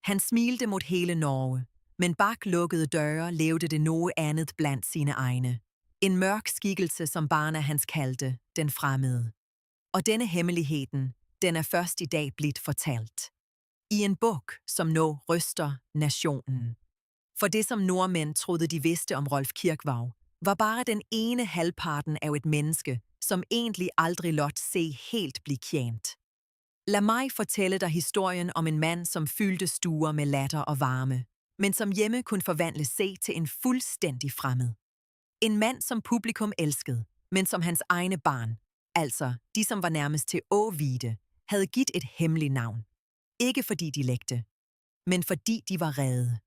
Han smilte mod hele Norge, men bak lukkede døre levede det noget andet blandt sine egne. En mørk skikkelse, som barna hans kaldte, den fremmede. Og denne hemmeligheden, den er først i dag blitt fortalt. I en bog, som nå ryster nationen. For det, som nordmænd troede de vidste om Rolf Kirkvaag, var bare den ene halvparten af et menneske, som egentlig aldrig lot se helt blive tjent. Lad mig fortælle dig historien om en mand, som fyldte stuer med latter og varme, men som hjemme kunne forvandle sig til en fuldstændig fremmed. En mand, som publikum elskede, men som hans egne barn, altså de, som var nærmest til vide, havde givet et hemmeligt navn. Ikke fordi de lægte, men fordi de var redde.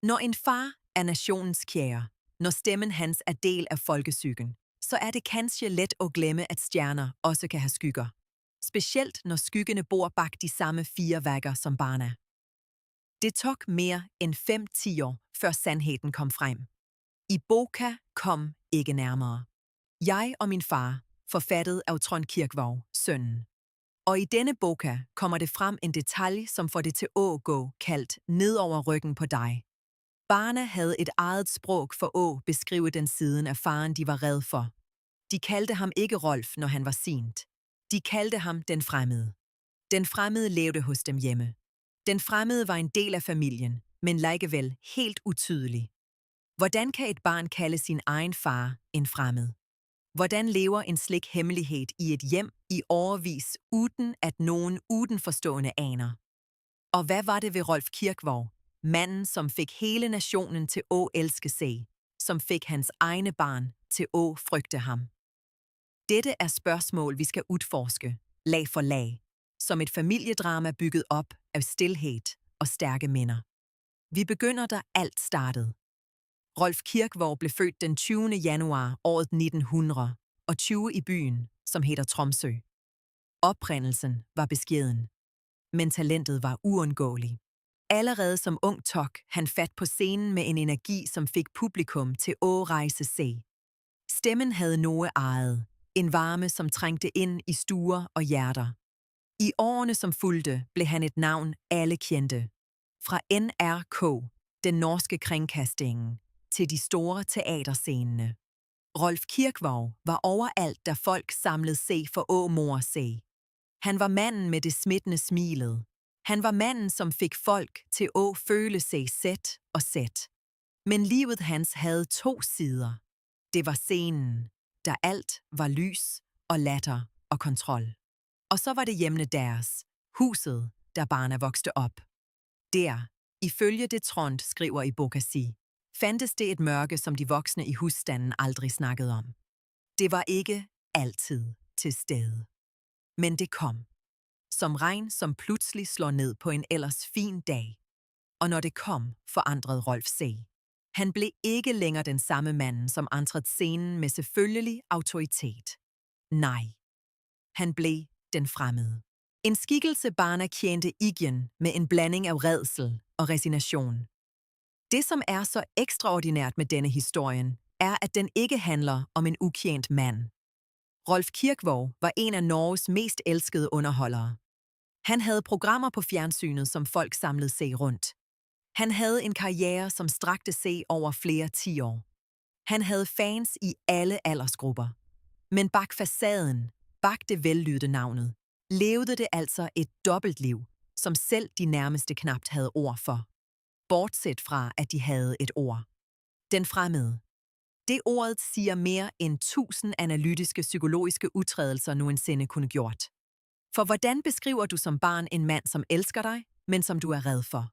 Når en far er nationens kære, når stemmen hans er del af folkesyken, så er det kanskje let at glemme, at stjerner også kan have skygger. Specielt når skyggene bor bag de samme 4 vægger som barna. Det tog mere end 5-10 år, før sandheden kom frem. I boka kom ikke nærmere. Jeg og min far, forfattet af Trond Kirkvaag, sønnen. Og i denne boka kommer det frem en detalje, som får det til at gå kaldt ned over ryggen på dig. Barna havde et eget sprog for at beskrive den siden af faren, de var redd for. De kaldte ham ikke Rolf, når han var sint. De kaldte ham den fremmede. Den fremmede levede hos dem hjemme. Den fremmede var en del af familien, men likevel helt utydelig. Hvordan kan et barn kalde sin egen far en fremmed? Hvordan lever en slik hemmelighed i et hjem i årevis, uden at nogen udenforstående aner? Og hvad var det ved Rolf Kirkvaag, manden, som fik hele nationen til at elske sig, som fik hans egne barn til at frygte ham? Dette er spørgsmål, vi skal udforske, lag for lag, som et familiedrama bygget op af stilhed og stærke minder. Vi begynder, da alt startede. Rolf Kirkvaag blev født den 20. januar året 1920 i byen, som hedder Tromsø. Oprindelsen var beskeden, men talentet var uundgåelig. Allerede som ung tog han fat på scenen med en energi, som fik publikum til at rejse sig. Stemmen havde noget eget, en varme, som trængte ind i stuer og hjerter. I årene, som fulgte, blev han et navn, alle kendte. Fra NRK, den norske kringkastingen, til de store teaterscenene. Rolf Kirkvaag var overalt, da folk samlede sig for at more sig. Han var manden med det smittende smilet. Han var manden, som fik folk til at føle sig set og set. Men livet hans havde 2 sider. Det var scenen, der alt var lys og latter og kontrol. Og så var det hjemme deres, huset, der barna voksede op. Der, ifølge det Trond skriver i boka si, fandtes det et mørke, som de voksne i husstanden aldrig snakkede om. Det var ikke altid til stede. Men det kom. Som regn, som pludselig slår ned på en ellers fin dag. Og når det kom, forandrede Rolf sig. Han blev ikke længere den samme mand, som entrete scenen med selvfølgelig autoritet. Nej. Han blev den fremmede. En skikkelse barna tjente igen med en blanding af rædsel og resignation. Det, som er så ekstraordinært med denne historien, er, at den ikke handler om en ukendt mand. Rolf Kirkvaag var en af Norges mest elskede underholdere. Han havde programmer på fjernsynet, som folk samlede sig rundt. Han havde en karriere, som strakte sig over flere 10 år. Han havde fans i alle aldersgrupper. Men bag facaden, bag det vellydede navnet, levede det altså et dobbeltliv, som selv de nærmeste knapt havde ord for. Bortset fra, at de havde et ord. Den fremmede. Det ordet siger mere end 1000 analytiske psykologiske udtrædelser nogensinde kunne gjort. For hvordan beskriver du som barn en mand, som elsker dig, men som du er red for?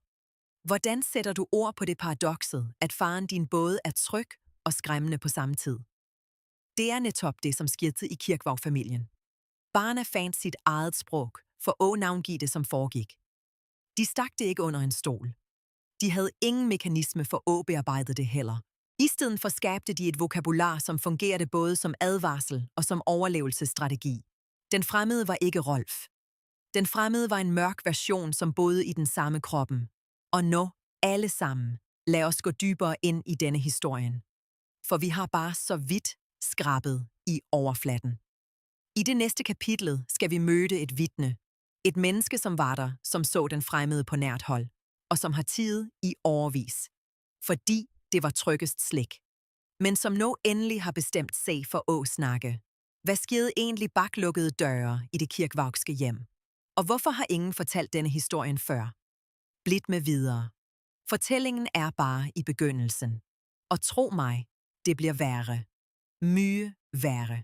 Hvordan sætter du ord på det paradokset, at faren din både er tryg og skræmmende på samme tid? Det er netop det, som skete i Kirkvaag-familien. Barna fandt sit eget sprog for at navngive det, som foregik. De stak det ikke under en stol. De havde ingen mekanisme for at bearbejde det heller. I stedet for skabte de et vokabular, som fungerede både som advarsel og som overlevelsesstrategi. Den fremmede var ikke Rolf. Den fremmede var en mørk version, som boede i den samme kroppen. Og nu, alle sammen, lad os gå dybere ind i denne historien. For vi har bare så vidt skrabet i overfladen. I det næste kapitlet skal vi møde et vidne. Et menneske, som var der, som så den fremmede på nært hold. og som har tiet i årevis, fordi det var tryggest slik. Men som nu endelig har bestemt sig for åsnakke. Hvad skete egentlig bak lukkede døre i det kirkvaugske hjem? Og hvorfor har ingen fortalt denne historien før? Bliv med videre. Fortællingen er bare i begyndelsen. Og tro mig, det bliver værre. Mye værre.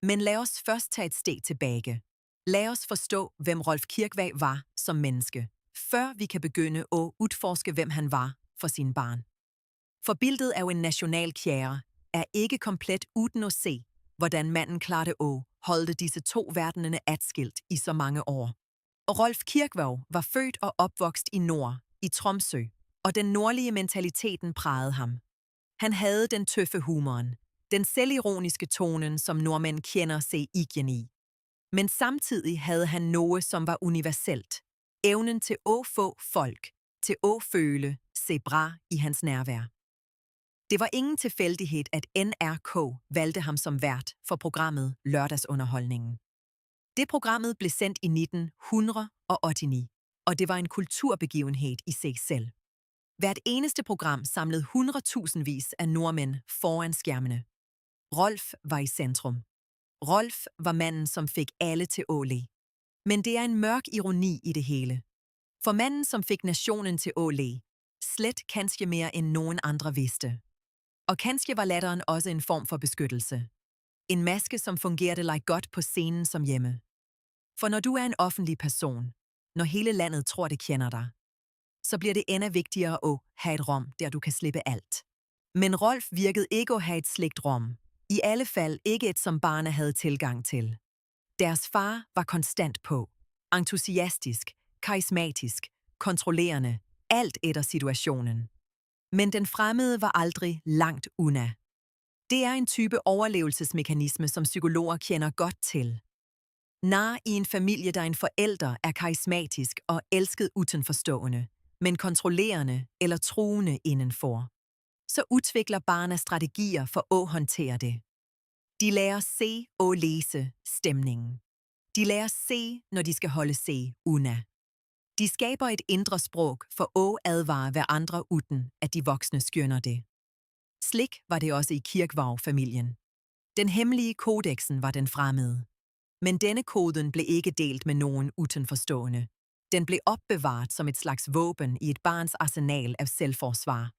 Men lad os først tage et steg tilbage. Lad os forstå, hvem Rolf Kirkvag var som menneske, før vi kan begynde at udforske, hvem han var for sin barn. For billedet af en national kjære er ikke komplet uden at se, hvordan manden klarte at holde disse to verdenene adskilt i så mange år. Og Rolf Kirkvag var født og opvokset i nord, i Tromsø, og den nordlige mentaliteten prægede ham. Han havde den tøffe humoren, den selvironiske tonen, som nordmænd kender sig igen i. Men samtidig havde han noget, som var universelt. Evnen til at få folk, til at føle sig bra i hans nærvær. Det var ingen tilfældighed, at NRK valgte ham som vært for programmet Lørdagsunderholdningen. Det programmet blev sendt i 1989, og det var en kulturbegivenhed i sig selv. Hvert eneste program samlede 100.000vis af nordmænd foran skærmene. Rolf var i centrum. Rolf var manden, som fik alle til at le. Men det er en mørk ironi i det hele. For manden, som fik nationen til at le, slet kanskje mere end nogen andre vidste. Og kanskje var latteren også en form for beskyttelse. En maske, som fungerede like godt på scenen som hjemme. For når du er en offentlig person, når hele landet tror, det kender dig, så bliver det endnu vigtigere at have et rum, der du kan slippe alt. Men Rolf virkede ikke at have et slikt rum. I alle fald ikke et, som barna havde tilgang til. Deres far var konstant på. Entusiastisk, karismatisk, kontrollerende, alt efter situationen. Men den fremmede var aldrig langt una. Det er en type overlevelsesmekanisme, som psykologer kender godt til. Når i en familie, der en forælder er karismatisk og elsket utenforstående, men kontrollerende eller truende indenfor, så udvikler barna strategier for at håndtere det. De lærer se og læse stemningen. De lærer se, når de skal holde sig una. De skaber et indre sprog for at advare hver andre uden, at de voksne skjønner det. Slik var det også i Kirkvaag-familien. Den hemmelige kodeksen var den fremmede. Men denne koden blev ikke delt med nogen utenforstående. Den blev opbevaret som et slags våben i et barns arsenal af selvforsvar.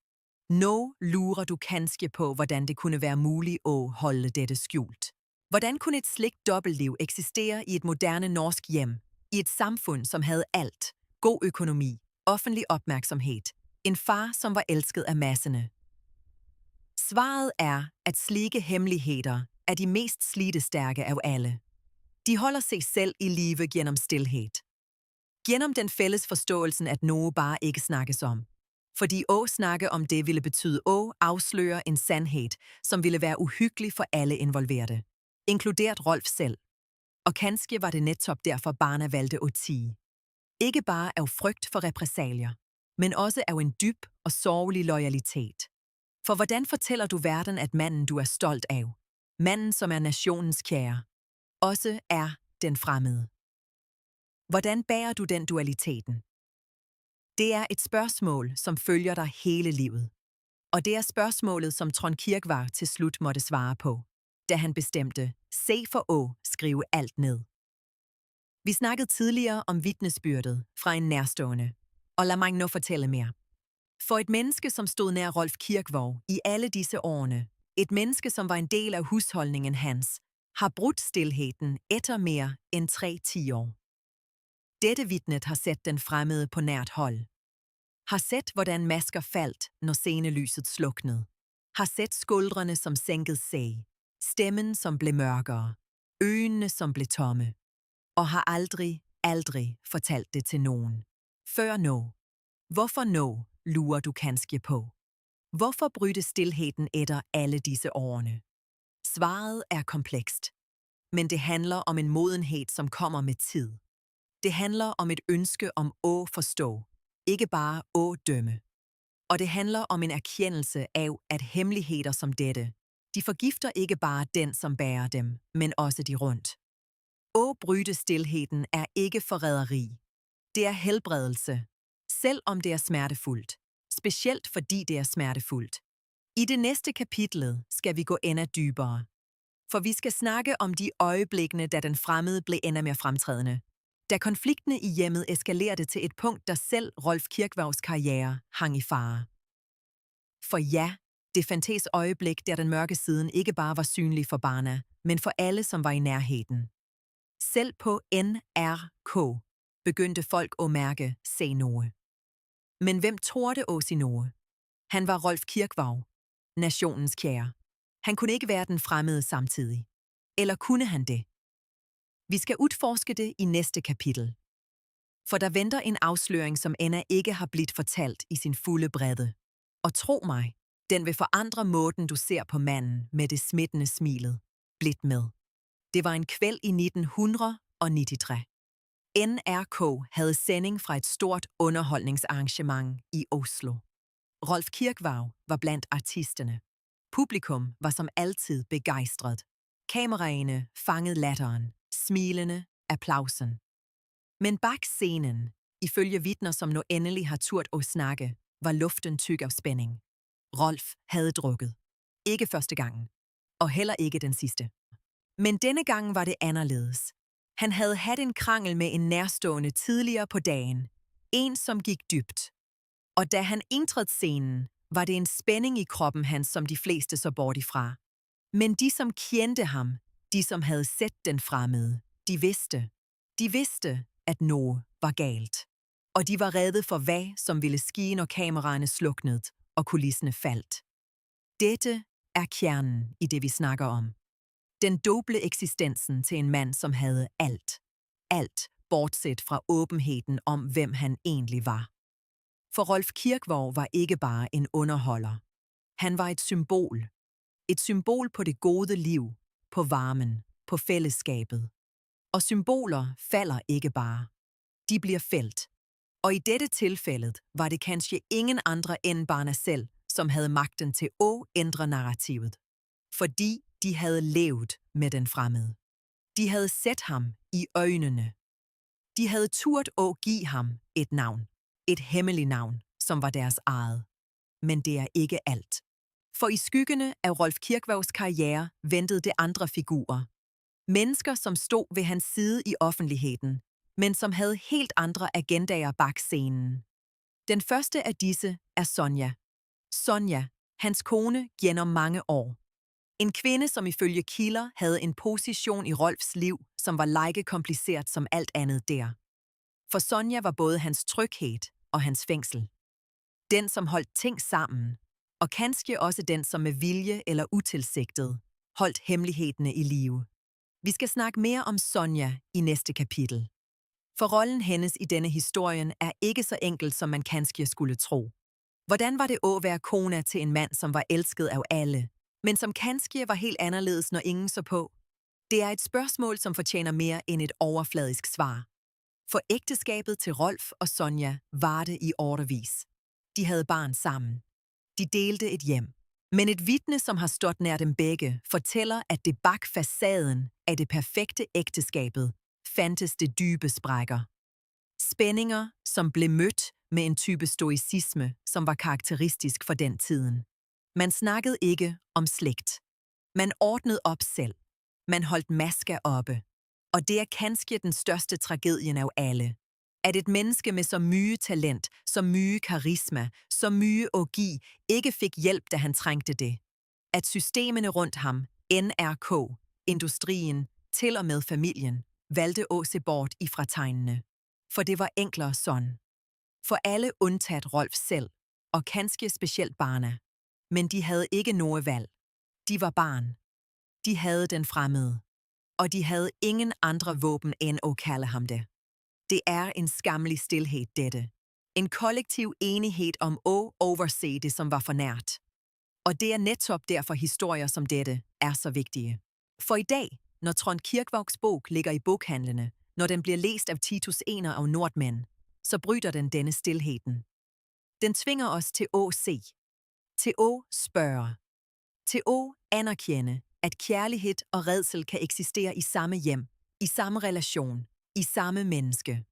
Nu lurer du kanskje på, hvordan det kunne være muligt at holde dette skjult. Hvordan kunne et slikt dobbeltliv eksistere i et moderne norsk hjem, i et samfund, som havde alt, god økonomi, offentlig opmærksomhed, en far, som var elsket af masserne? Svaret er, at slike hemmeligheder er de mest slidestærke af alle. De holder sig selv i live gennem stilhed. Gennem den fælles forståelsen, at noget bare ikke snakkes om. Fordi at snakke om det ville betyde at afsløre en sandhed, som ville være uhyggelig for alle involverede, inkluderet Rolf selv. Og kanskje var det netop derfor barna valgte at tie. Ikke bare af frygt for repressalier, men også af en dyb og sorglig loyalitet. For hvordan fortæller du verden, at manden, du er stolt af, manden, som er nationens kære, også er den fremmede? Hvordan bærer du den dualiteten? Det er et spørgsmål, som følger dig hele livet. Og det er spørgsmålet, som Trond Kirkvag til slut måtte svare på, da han bestemte, se for at skrive alt ned. Vi snakkede tidligere om vidnesbyrdet fra en nærstående, og lad mig nu fortælle mere. For et menneske, som stod nær Rolf Kirkvag i alle disse årene, et menneske, som var en del af husholdningen hans, har brudt stilheden efter mere end 3-10 år. Dette vidnet har set den fremmede på nært hold. Har set, hvordan masker faldt, når scenelyset sluknede. Har set skuldrene, som sænkede sig. Stemmen, som blev mørkere. Øjnene, som blev tomme. Og har aldrig fortalt det til nogen. Før nu. Hvorfor nu, lurer du kanskje på? Hvorfor bryde stilheden efter alle disse årene? Svaret er komplekst. Men det handler om en modenhed, som kommer med tid. Det handler om et ønske om at forstå, ikke bare at dømme. Og det handler om en erkendelse af, at hemmeligheder som dette, de forgifter ikke bare den, som bærer dem, men også de rundt. At bryde stilheden er ikke forræderi. Det er helbredelse. selv om det er smertefuldt. Specielt fordi det er smertefuldt. I det næste kapitlet skal vi gå endnu dybere. For vi skal snakke om de øjeblikkene, da den fremmede blev endnu mere fremtrædende. Da konfliktene i hjemmet eskalerede til et punkt, der selv Rolf Kirkvags karriere hang i fare. For ja, det fandtes øjeblik, der den mørke siden ikke bare var synlig for Barna, men for alle, som var i nærheden. Selv på NRK begyndte folk at mærke, se noget. Men hvem torde at sige noget? Han var Rolf Kirkvag, nationens kære. Han kunne ikke være den fremmede samtidig. Eller kunne han det? Vi skal udforske det i næste kapitel. For der venter en afsløring, som Anna ikke har blivet fortalt i sin fulde bredde. Og tro mig, den vil forandre måden, du ser på manden med det smittende smilet. Blidt med. Det var en kvæld i 1993. NRK havde sending fra et stort underholdningsarrangement i Oslo. Rolf Kirkvag var blandt artisterne. Publikum var som altid begejstret. Kameraerne fangede latteren, smilende, applausen. Men bag scenen, ifølge vidner, som nu endelig har turt at snakke, var luften tyk af spænding. Rolf havde drukket. Ikke første gangen. Og heller ikke den sidste. Men denne gang var det anderledes. Han havde haft en krangel med en nærstående tidligere på dagen. En, som gik dybt. Og da han indtrådte scenen, var det en spænding i kroppen hans, som de fleste så bort ifra. Men de, som kendte ham, de, som havde set den fremmede, de vidste, at noget var galt. Og de var redde for hvad, som ville ske, når kameraerne sluknede og kulisserne faldt. Dette er kernen i det, vi snakker om. Den doble eksistensen til en mand, som havde alt. Alt, bortset fra åbenheden om, hvem han egentlig var. For Rolf Kirkvag var ikke bare en underholder. Han var et symbol. Et symbol på det gode liv, på varmen, på fællesskabet. Og symboler falder ikke bare. De bliver fældt. Og i dette tilfælde var det kanskje ingen andre end Barna selv, som havde magten til at ændre narrativet. Fordi de havde levet med den fremmede. De havde set ham i øjnene. De havde turt at give ham et navn. Et hemmeligt navn, som var deres eget. Men det er ikke alt. For i skyggene af Rolf Kirkvags karriere ventede det andre figurer. Mennesker, som stod ved hans side i offentligheden, men som havde helt andre agendaer bag scenen. Den første af disse er Sonja. Sonja, hans kone gennem mange år. En kvinde, som ifølge kilder havde en position i Rolfs liv, som var lige kompliceret som alt andet der. For Sonja var både hans tryghed og hans fængsel. Den, som holdt ting sammen, og kanskje også den, som med vilje eller utilsigtet holdt hemmelighederne i live. Vi skal snakke mere om Sonja i næste kapitel. For rollen hendes i denne historien er ikke så enkel, som man kanskje skulle tro. Hvordan var det at være kona til en mand, som var elsket af alle, men som kanskje var helt anderledes, når ingen så på? Det er et spørgsmål, som fortjener mere end et overfladisk svar. For ægteskabet til Rolf og Sonja varede i årevis. De havde barn sammen. De delte et hjem. Men et vidne, som har stået nær dem begge, fortæller, at det bag facaden af det perfekte ægteskabet fandtes det dybe sprækker. Spændinger, som blev mødt med en type stoicisme, som var karakteristisk for den tiden. Man snakkede ikke om slægt. Man ordnede op selv. Man holdt masker oppe. Og det er kanskje den største tragedien af alle. At et menneske med så mye talent, så mye karisma, så mye at give, ikke fik hjælp, da han trængte det. At systemene rundt ham, NRK, industrien, til og med familien, valgte at se bort ifra tegnene. For det var enklere sådan. For alle undtaget Rolf selv, og kanskje specielt Barna. Men de havde ikke noget valg. De var barn. De havde den fremmede. Og de havde ingen andre våben end at kalde ham det. Det er en skammelig stilhed, dette. En kollektiv enighed om at overse det, som var for nært. Og det er netop derfor historier som dette er så vigtige. For i dag, når Trond Kirkvags bog ligger i boghandlene, når den bliver læst af Titus Ener og nordmænd, så bryder den denne stilheden. Den tvinger os til at se, til at spørge, til at anerkende, at kærlighed og rædsel kan eksistere i samme hjem, i samme relation, i samme menneske.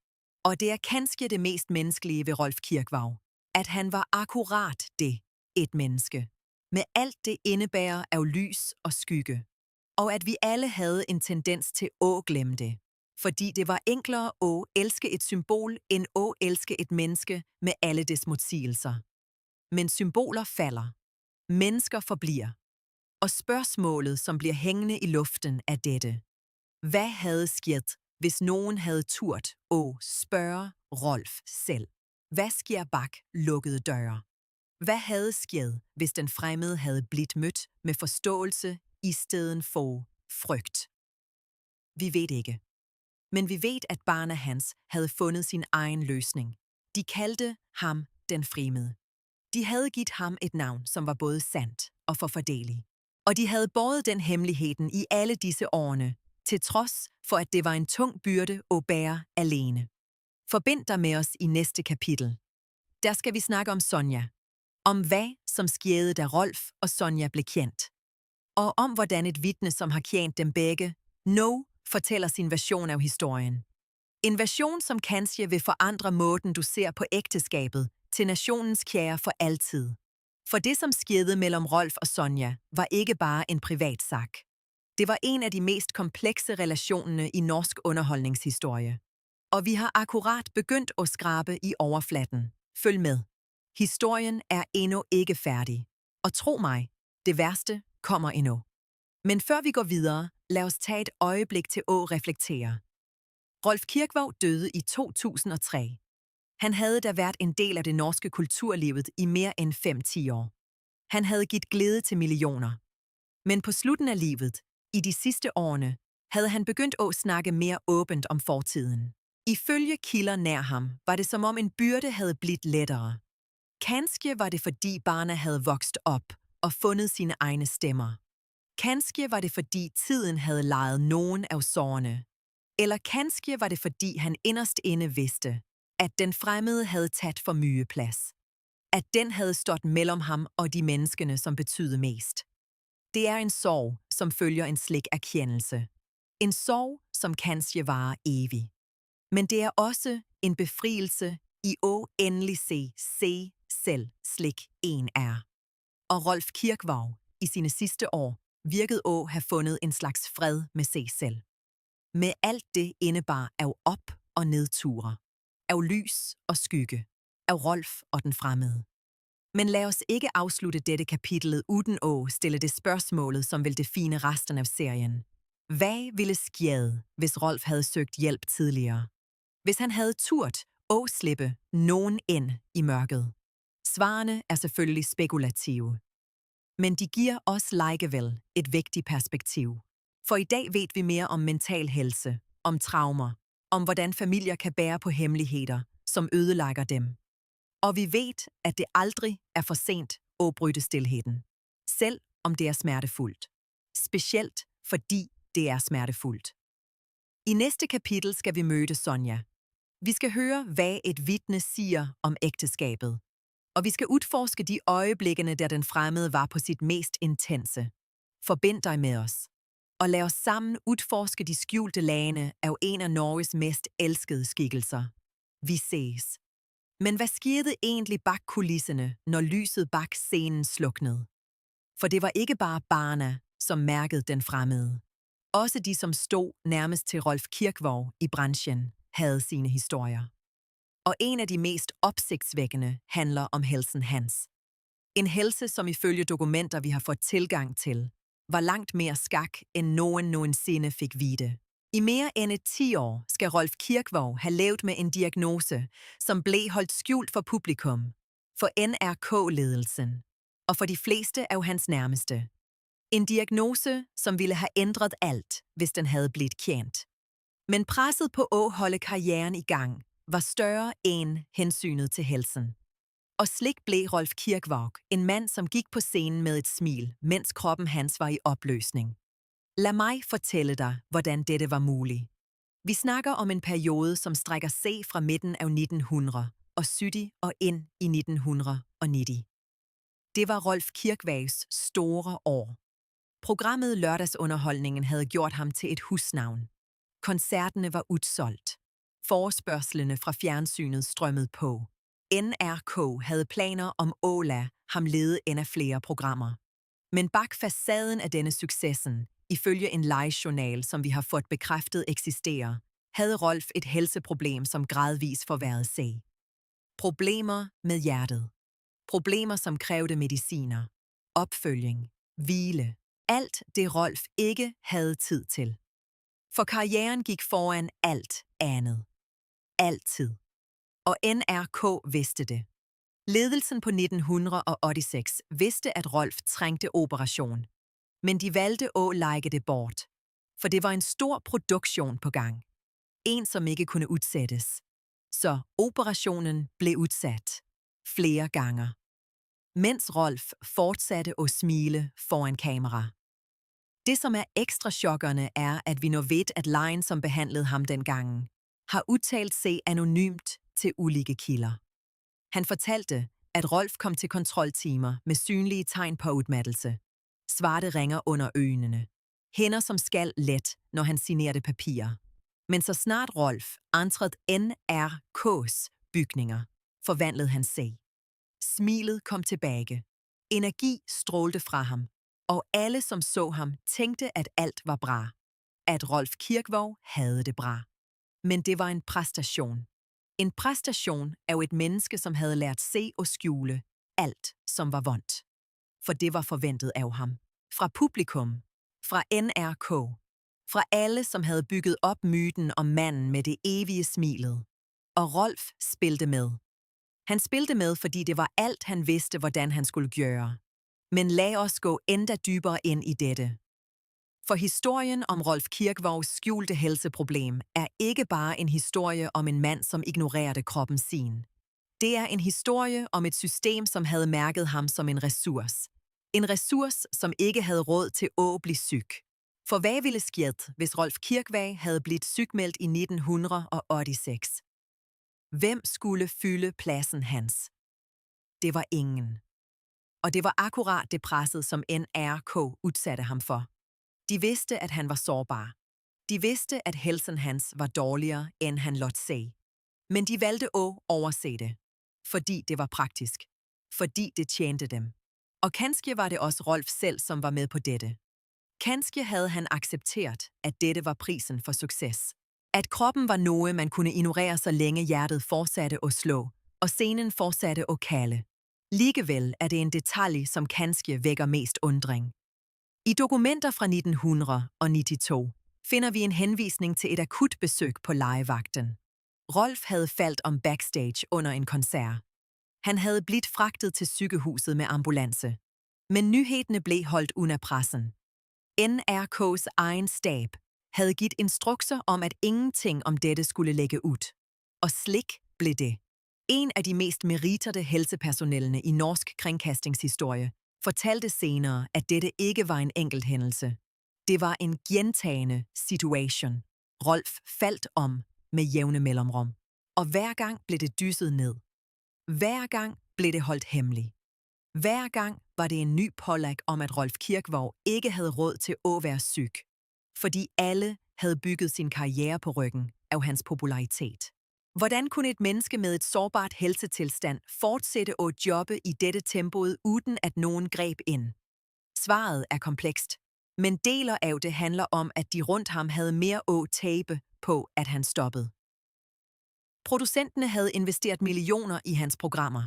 Og det er kanskje det mest menneskelige ved Rolf Kirkvaag, at han var akkurat det, et menneske, med alt det indebærer af lys og skygge, og at vi alle havde en tendens til at glemme det, fordi det var enklere at elske et symbol end at elske et menneske med alle dets modsigelser. Men symboler falder, mennesker forbliver, og spørgsmålet, som bliver hængende i luften, er dette. Hvad havde sket, hvis nogen havde turt at spørge Rolf selv? Hvad sker bak lukkede døre? Hvad havde sket, hvis den fremmede havde blivet mødt med forståelse i stedet for frygt? Vi ved ikke. Men vi ved, at barnet hans havde fundet sin egen løsning. De kaldte ham den fremmede. De havde givet ham et navn, som var både sandt og forfordelig. Og de havde båret den hemmeligheden i alle disse årene, til trods for at det var en tung byrde at bære alene. Forbind dig med os i næste kapitel. Der skal vi snakke om Sonja. Om hvad som skete, da Rolf og Sonja blev kendt. Og om hvordan et vidne, som har kendt dem begge, nu fortæller sin version af historien. En version, som kanskje vil forandre måden, du ser på ægteskabet, til nationens kære for altid. For det, som skete mellem Rolf og Sonja, var ikke bare en privat sag. Det var en af de mest komplekse relationer i norsk underholdningshistorie. Og vi har akkurat begyndt at skrabe i overfladen. Følg med. Historien er endnu ikke færdig. Og tro mig, det værste kommer endnu. Men før vi går videre, lad os tage et øjeblik til at reflektere. Rolf Kirkvaag døde i 2003. Han havde da været en del af det norske kulturlivet i mere end 5-10 år. Han havde givet glæde til millioner. Men på slutten af livet, i de sidste årene, havde han begyndt at snakke mere åbent om fortiden. Ifølge kilder nær ham, var det som om en byrde havde blivet lettere. Kanskje var det fordi barnet havde vokset op og fundet sine egne stemmer. Kanskje var det fordi tiden havde leget nogen af sårene. Eller kanskje var det fordi han inderst inde vidste, at den fremmede havde taget for mye plads. At den havde stået mellem ham og de menneskene, som betydede mest. Det er en sorg, som følger en slik erkendelse. En sorg, som kanskje varer evig. Men det er også en befrielse i at endelig se selv slik en er. Og Rolf Kirkvaag i sine sidste år virkede at have fundet en slags fred med sig selv. Med alt det indebar af op- og nedture, af lys og skygge, af Rolf og den fremmede. Men lad os ikke afslutte dette kapitel uden at stille det spørgsmålet, som vil define resten af serien. Hvad ville ske, hvis Rolf havde søgt hjælp tidligere? Hvis han havde turt at slippe nogen ind i mørket? Svarene er selvfølgelig spekulative. Men de giver os likevel et vigtigt perspektiv. For i dag ved vi mere om mental helse, om traumer, om hvordan familier kan bære på hemmeligheder, som ødelægger dem. Og vi ved, at det aldrig er for sent at bryde stilheden. Selv om det er smertefuldt. Specielt fordi det er smertefuldt. I næste kapitel skal vi møde Sonja. Vi skal høre, hvad et vidne siger om ægteskabet. Og vi skal udforske de øjeblikkene, der den fremmede var på sit mest intense. Forbind dig med os. Og lad os sammen udforske de skjulte lagene af en af Norges mest elskede skikkelser. Vi ses. Men hvad skete egentlig bak kulisserne, når lyset bak scenen sluknede? For det var ikke bare barna, som mærkede den fremmede. Også de, som stod nærmest til Rolf Kirkvaag i branchen, havde sine historier. Og en af de mest opsigtsvækkende handler om helsen hans. En helse, som ifølge dokumenter, vi har fået tilgang til, var langt mere skak, end nogen nogensinde fik vide. I mere end 10 år skal Rolf Kirkvaag have levet med en diagnose, som blev holdt skjult for publikum, for NRK-ledelsen og for de fleste af hans nærmeste. En diagnose, som ville have ændret alt, hvis den havde blivet kendt. Men presset på at holde karrieren i gang var større end hensynet til helsen. Og slik blev Rolf Kirkvaag en mand, som gik på scenen med et smil, mens kroppen hans var i opløsning. Lad mig fortælle dig, hvordan dette var muligt. Vi snakker om en periode, som strækker sig fra midten af 1970 og ind i 1990. Det var Rolf Kirkvaags store år. Programmet Lørdagsunderholdningen havde gjort ham til et husnavn. Koncerterne var udsolgt. Forespørgslerne fra fjernsynet strømmede på. NRK havde planer om at lade ham lede en af flere programmer. Men bag facaden af denne succesen, ifølge en live-journal, som vi har fået bekræftet eksisterer, havde Rolf et helseproblem, som gradvis forværrede sig. Problemer med hjertet. Problemer, som krævede mediciner, opfølging, hvile. Alt det Rolf ikke havde tid til. For karrieren gik foran alt andet. Altid. Og NRK vidste det. Ledelsen på 1986 vidste, at Rolf trængte operation. Men de valgte at lægge det bort. For det var en stor produktion på gang. En, som ikke kunne udsættes. Så operationen blev udsat. Flere gange. Mens Rolf fortsatte at smile foran kamera. Det, som er ekstra chokkerende, er, at vi nu ved, at lægen, som behandlede ham dengang, har udtalt sig anonymt til ulike kilder. Han fortalte, at Rolf kom til kontroltimer med synlige tegn på udmattelse. Svarte ringer under øjnene. Hænder, som skal let, når han signerede papirer. Men så snart Rolf entreede NRK's bygninger, forvandlede han sig. Smilet kom tilbage. Energi strålte fra ham. Og alle, som så ham, tænkte, at alt var bra. At Rolf Kirkvaag havde det bra. Men det var en præstation. En præstation af et menneske, som havde lært se og skjule alt, som var vondt. For det var forventet af ham. Fra publikum, fra NRK, fra alle, som havde bygget op myten om manden med det evige smilet. Og Rolf spilte med. Han spilte med, fordi det var alt, han vidste, hvordan han skulle gøre. Men lad os gå endda dybere ind i dette. For historien om Rolf Kirkvaags skjulte helseproblem er ikke bare en historie om en mand, som ignorerede kroppen sin. Det er en historie om et system, som havde mærket ham som en ressource. En ressource, som ikke havde råd til at blive syg. For hvad ville sket, hvis Rolf Kirkvaag havde blivet sygemeldt i 1986? Hvem skulle fylde pladsen hans? Det var ingen. Og det var akkurat det presset, som NRK udsatte ham for. De vidste, at han var sårbar. De vidste, at helsen hans var dårligere, end han lot se. Men de valgte at overse det. Fordi det var praktisk. Fordi det tjente dem. Og kanskje var det også Rolf selv, som var med på dette. Kanskje havde han accepteret, at dette var prisen for succes. At kroppen var noget, man kunne ignorere, så længe hjertet fortsatte at slå, og scenen fortsatte at kalde. Likevel er det en detalje, som kanskje vækker mest undring. I dokumenter fra 1992 finder vi en henvisning til et akut besøg på legevagten. Rolf havde faldt om backstage under en koncert. Han havde blivet fragtet til sygehuset med ambulance. Men nyhederne blev holdt under pressen. NRK's egen stab havde givet instrukser om, at ingenting om dette skulle lægge ud. Og slik blev det. En af de mest meriterede helsepersonellene i norsk kringkastingshistorie fortalte senere, at dette ikke var en enkelt hændelse. Det var en gentagende situation. Rolf faldt om med jævne mellemrum. Og hver gang blev det dysset ned. Hver gang blev det holdt hemmeligt. Hver gang var det en ny pålæg om, at Rolf Kirkvaag ikke havde råd til at være syg. Fordi alle havde bygget sin karriere på ryggen af hans popularitet. Hvordan kunne et menneske med et sårbart helsetilstand fortsætte at jobbe i dette tempoet, uden at nogen greb ind? Svaret er komplekst, men deler af det handler om, at de rundt ham havde mere at tabe på, at han stoppede. Producenterne havde investeret millioner i hans programmer.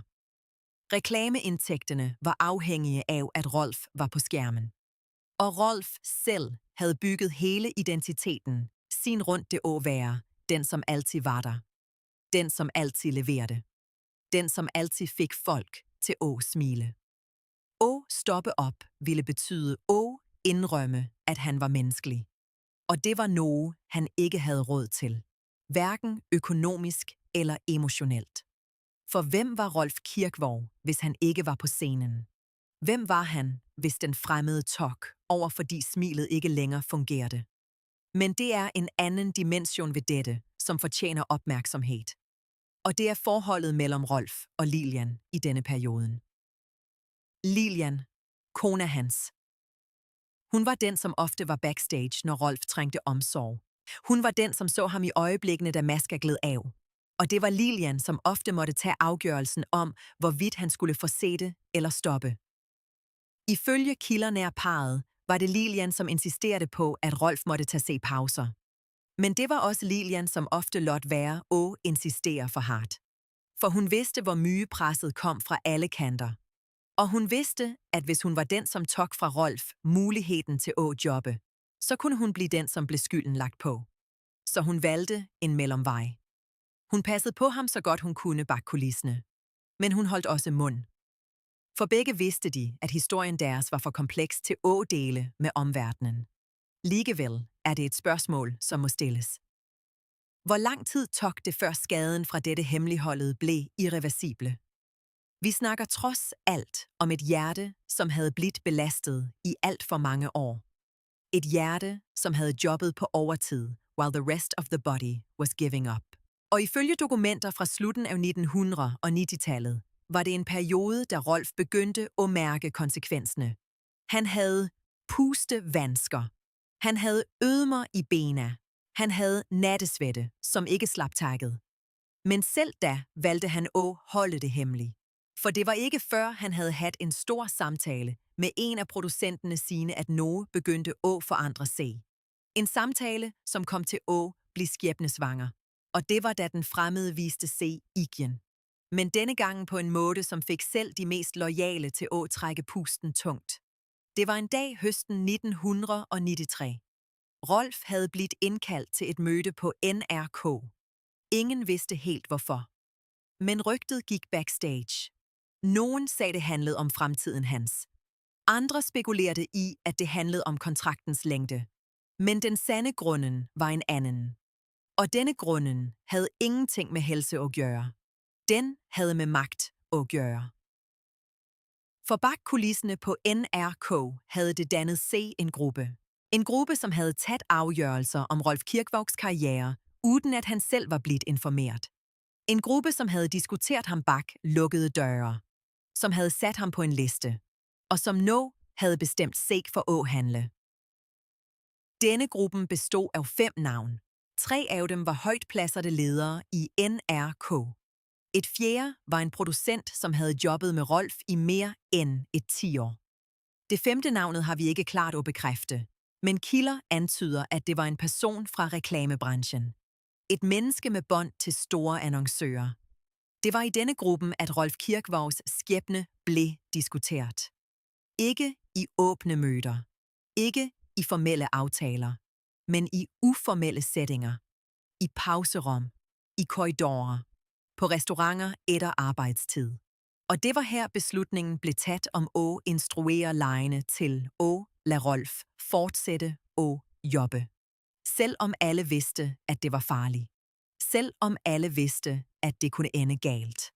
Reklameindtægterne var afhængige af, at Rolf var på skærmen. Og Rolf selv havde bygget hele identiteten, sin rundt det at være, den som altid var der. Den som altid leverede. Den som altid fik folk til at smile. At stoppe op ville betyde at indrømme, at han var menneskelig. Og det var noget, han ikke havde råd til. Hverken økonomisk eller emotionelt. For hvem var Rolf Kirkvaag, hvis han ikke var på scenen? Hvem var han, hvis den fremmede tok over, fordi smilet ikke længere fungerede? Men det er en anden dimension ved dette, som fortjener opmærksomhed. Og det er forholdet mellem Rolf og Lilian i denne perioden. Lilian, kona hans. Hun var den, som ofte var backstage, når Rolf trængte omsorg, Hun var den, som så ham i øjeblikkene, da Maska gled af. Og det var Lilian, som ofte måtte tage afgørelsen om, hvorvidt han skulle forsætte eller stoppe. Ifølge kilder nær parret, var det Lilian, som insisterede på, at Rolf måtte tage se pauser. Men det var også Lilian, som ofte lot være og insistere for hardt. For hun vidste, hvor mye presset kom fra alle kanter. Og hun vidste, at hvis hun var den, som tog fra Rolf muligheden til at jobbe, så kunne hun blive den, som blev skylden lagt på. Så hun valgte en mellemvej. Hun passede på ham så godt hun kunne bag kulisserne. Men hun holdt også mund. For begge vidste de, at historien deres var for kompleks til at dele med omverdenen. Ligevel er det et spørgsmål, som må stilles. Hvor lang tid tog det, før skaden fra dette hemmeligholdet blev irreversible? Vi snakker trods alt om et hjerte, som havde blivet belastet i alt for mange år. Et hjerte, som havde jobbet på overtid, while the rest of the body was giving up. Og ifølge dokumenter fra slutten af 1900- og 90-tallet, var det en periode, da Rolf begyndte at mærke konsekvenserne. Han havde pustevansker. Han havde ødmer i bena. Han havde nattesvette, som ikke slap taget. Men selv da valgte han at holde det hemmeligt. For det var ikke før, han havde haft en stor samtale med en af producenterne sine, at noget begyndte at forandre sig. En samtale, som kom til at blive skæbnesvanger. Og det var, da den fremmede viste sig igen. Men denne gang på en måde, som fik selv de mest loyale til at trække pusten tungt. Det var en dag høsten 1993. Rolf havde blivet indkaldt til et møde på NRK. Ingen vidste helt hvorfor. Men rygtet gik backstage. Nogen sagde, det handlede om fremtiden hans. Andre spekulerede i, at det handlede om kontraktens længde. Men den sande grunden var en anden. Og denne grunden havde ingenting med helse at gøre. Den havde med magt at gøre. For bag kulisserne på NRK havde det dannet sig en gruppe. En gruppe, som havde taget afgørelser om Rolf Kirkwaugs karriere, uden at han selv var blivet informeret. En gruppe, som havde diskuteret ham bag lukkede døre. Som havde sat ham på en liste. Og som nu havde bestemt sig for at handle. Denne gruppen bestod af 5 navn. 3 af dem var højtplacerede ledere i NRK. Et fjerde var en producent, som havde jobbet med Rolf i mere end et 10 år. Det 5. navnet har vi ikke klart at bekræfte, men kilder antyder, at det var en person fra reklamebranchen. Et menneske med bånd til store annoncører. Det var i denne gruppen, at Rolf Kirkwaugs skæbne blev diskuteret. Ikke i åbne møder. Ikke i formelle aftaler. Men i uformelle sættinger. I pauserum. I korridorer. På restauranter efter arbejdstid. Og det var her beslutningen blev taget om at instruere lejene til at lade Rolf fortsætte og jobbe. Selvom alle vidste, at det var farligt. Selvom alle vidste, at det kunne ende galt.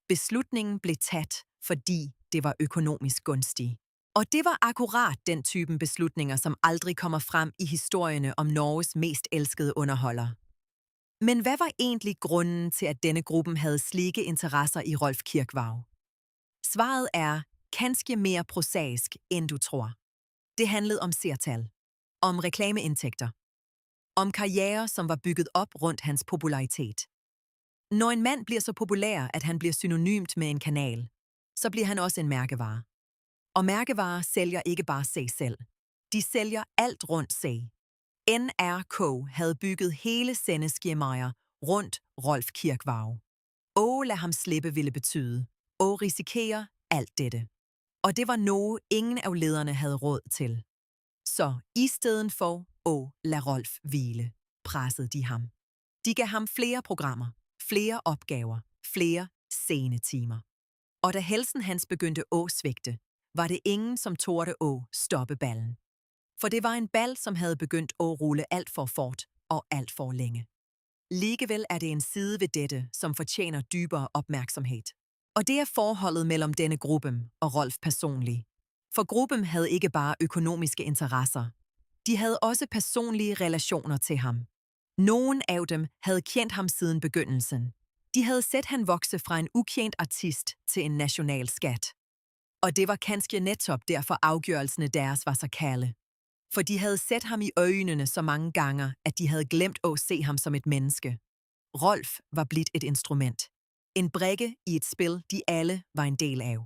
Beslutningen blev taget, fordi det var økonomisk gunstigt. Og det var akkurat den typen beslutninger, som aldrig kommer frem i historierne om Norges mest elskede underholder. Men hvad var egentlig grunden til, at denne gruppen havde slike interesser i Rolf Kirkvaug? Svaret er kanskje mere prosaisk, end du tror. Det handlede om seertal, om reklameindtægter, om karriere, som var bygget op rundt hans popularitet. Når en mand bliver så populær, at han bliver synonymt med en kanal, så bliver han også en mærkevare. Og mærkevarer sælger ikke bare sig selv. De sælger alt rundt sig. NRK havde bygget hele sendeskemaer rundt Rolf Kirkvaug. Og lad ham slippe ville betyde. Og risikere alt dette. Og det var noget, ingen af lederne havde råd til. Så i stedet for at lade Rolf hvile, pressede de ham. De gav ham flere programmer, flere opgaver, flere scenetimer. Og da helsen hans begyndte at svigte, var det ingen, som torde at stoppe ballen. For det var en bal, som havde begyndt at rulle alt for fort og alt for længe. Ligevel er det en side ved dette, som fortjener dybere opmærksomhed. Og det er forholdet mellem denne gruppe og Rolf personligt. For gruppen havde ikke bare økonomiske interesser. De havde også personlige relationer til ham. Nogle af dem havde kendt ham siden begyndelsen. De havde set han vokse fra en ukendt artist til en national skat. Og det var kanskje netop derfor afgørelsene deres var så kalde. For de havde set ham i øjnene så mange gange, at de havde glemt at se ham som et menneske. Rolf var blivet et instrument. En brikke i et spil, de alle var en del af.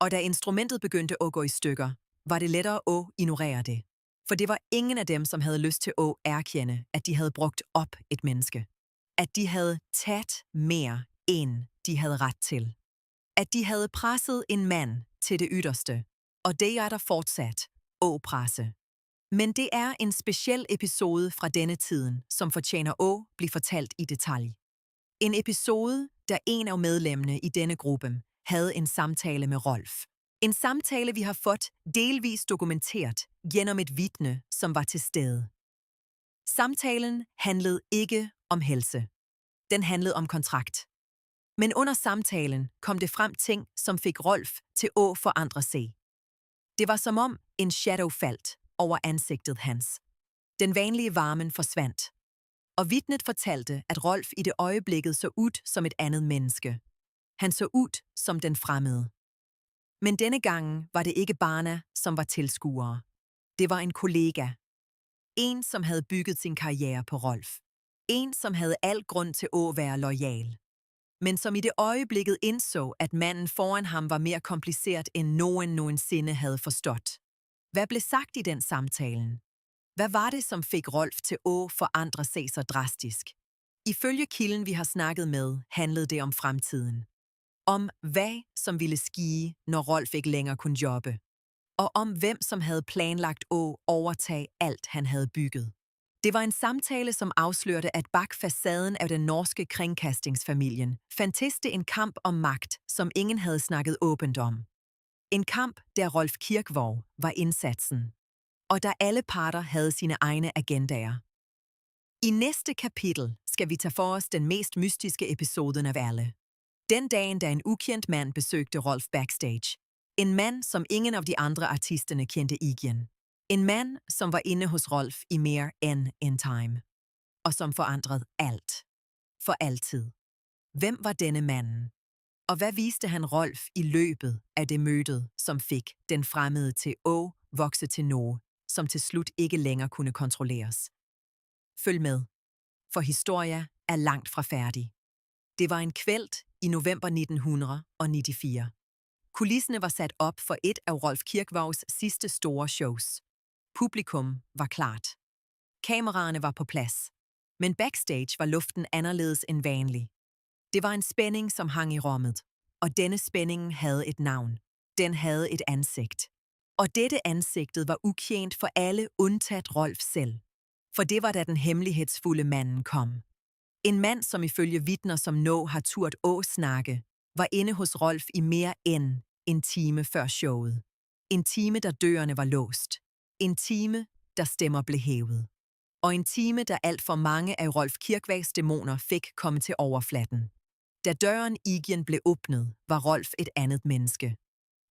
Og da instrumentet begyndte at gå i stykker, var det lettere at ignorere det. For det var ingen af dem, som havde lyst til at erkende, at de havde brugt op et menneske. At de havde taget mere, end de havde ret til. At de havde presset en mand til det yderste, og det er der fortsat at presse. Men det er en speciel episode fra denne tiden, som fortjener at blive fortalt i detalj. En episode, der en af medlemmerne i denne gruppe havde en samtale med Rolf. En samtale, vi har fået delvis dokumenteret gennem et vidne, som var til stede. Samtalen handlede ikke om helse. Den handlede om kontrakt. Men under samtalen kom det frem ting, som fik Rolf til at forandre sig. Det var som om en shadow faldt over ansigtet hans. Den vanlige varmen forsvandt. Og vidnet fortalte, at Rolf i det øjeblikket så ud som et andet menneske. Han så ud som den fremmede. Men denne gang var det ikke Barna, som var tilskuere. Det var en kollega. En, som havde bygget sin karriere på Rolf. En, som havde al grund til at være loyal. Men som i det øjeblikket indså, at manden foran ham var mere kompliceret, end nogen nogensinde havde forstået. Hvad blev sagt i den samtalen? Hvad var det, som fik Rolf til at forandre sig så drastisk? Ifølge kilden, vi har snakket med, handlede det om fremtiden. Om hvad, som ville ske, når Rolf ikke længere kunne jobbe. Og om hvem, som havde planlagt at overtage alt, han havde bygget. Det var en samtale, som afslørte, at bag facaden af den norske kringkastingsfamilien fandtes det en kamp om magt, som ingen havde snakket åbent om. En kamp, der Rolf Kirkvaag var indsatsen. Og der alle parter havde sine egne agendaer. I næste kapitel skal vi tage for os den mest mystiske episode af alle. Den dagen, da en ukendt mand besøgte Rolf backstage. En mand, som ingen af de andre artisterne kendte igen. En mand, som var inde hos Rolf i mere end en time. Og som forandrede alt. For altid. Hvem var denne manden? Og hvad viste han Rolf i løbet af det møde, som fik den fremmede til at vokse til noget, som til slut ikke længere kunne kontrolleres? Følg med, for historia er langt fra færdig. Det var en kvælt i november 1994. Kulisserne var sat op for et af Rolf Kirkvaags sidste store shows. Publikum var klart. Kameraerne var på plads. Men backstage var luften anderledes end vanlig. Det var en spænding, som hang i rummet. Og denne spænding havde et navn. Den havde et ansigt. Og dette ansigtet var ukendt for alle undtaget Rolf selv. For det var da den hemmelighedsfulde manden kom. En mand, som ifølge vidner, som nå har turt at snakke, var inde hos Rolf i mere end en time før showet. En time, der dørene var låst. En time, der stemmer blev hævet. Og en time, der alt for mange af Rolf Kirkvaags dæmoner fik komme til overfladen. Da døren igen blev åbnet, var Rolf et andet menneske.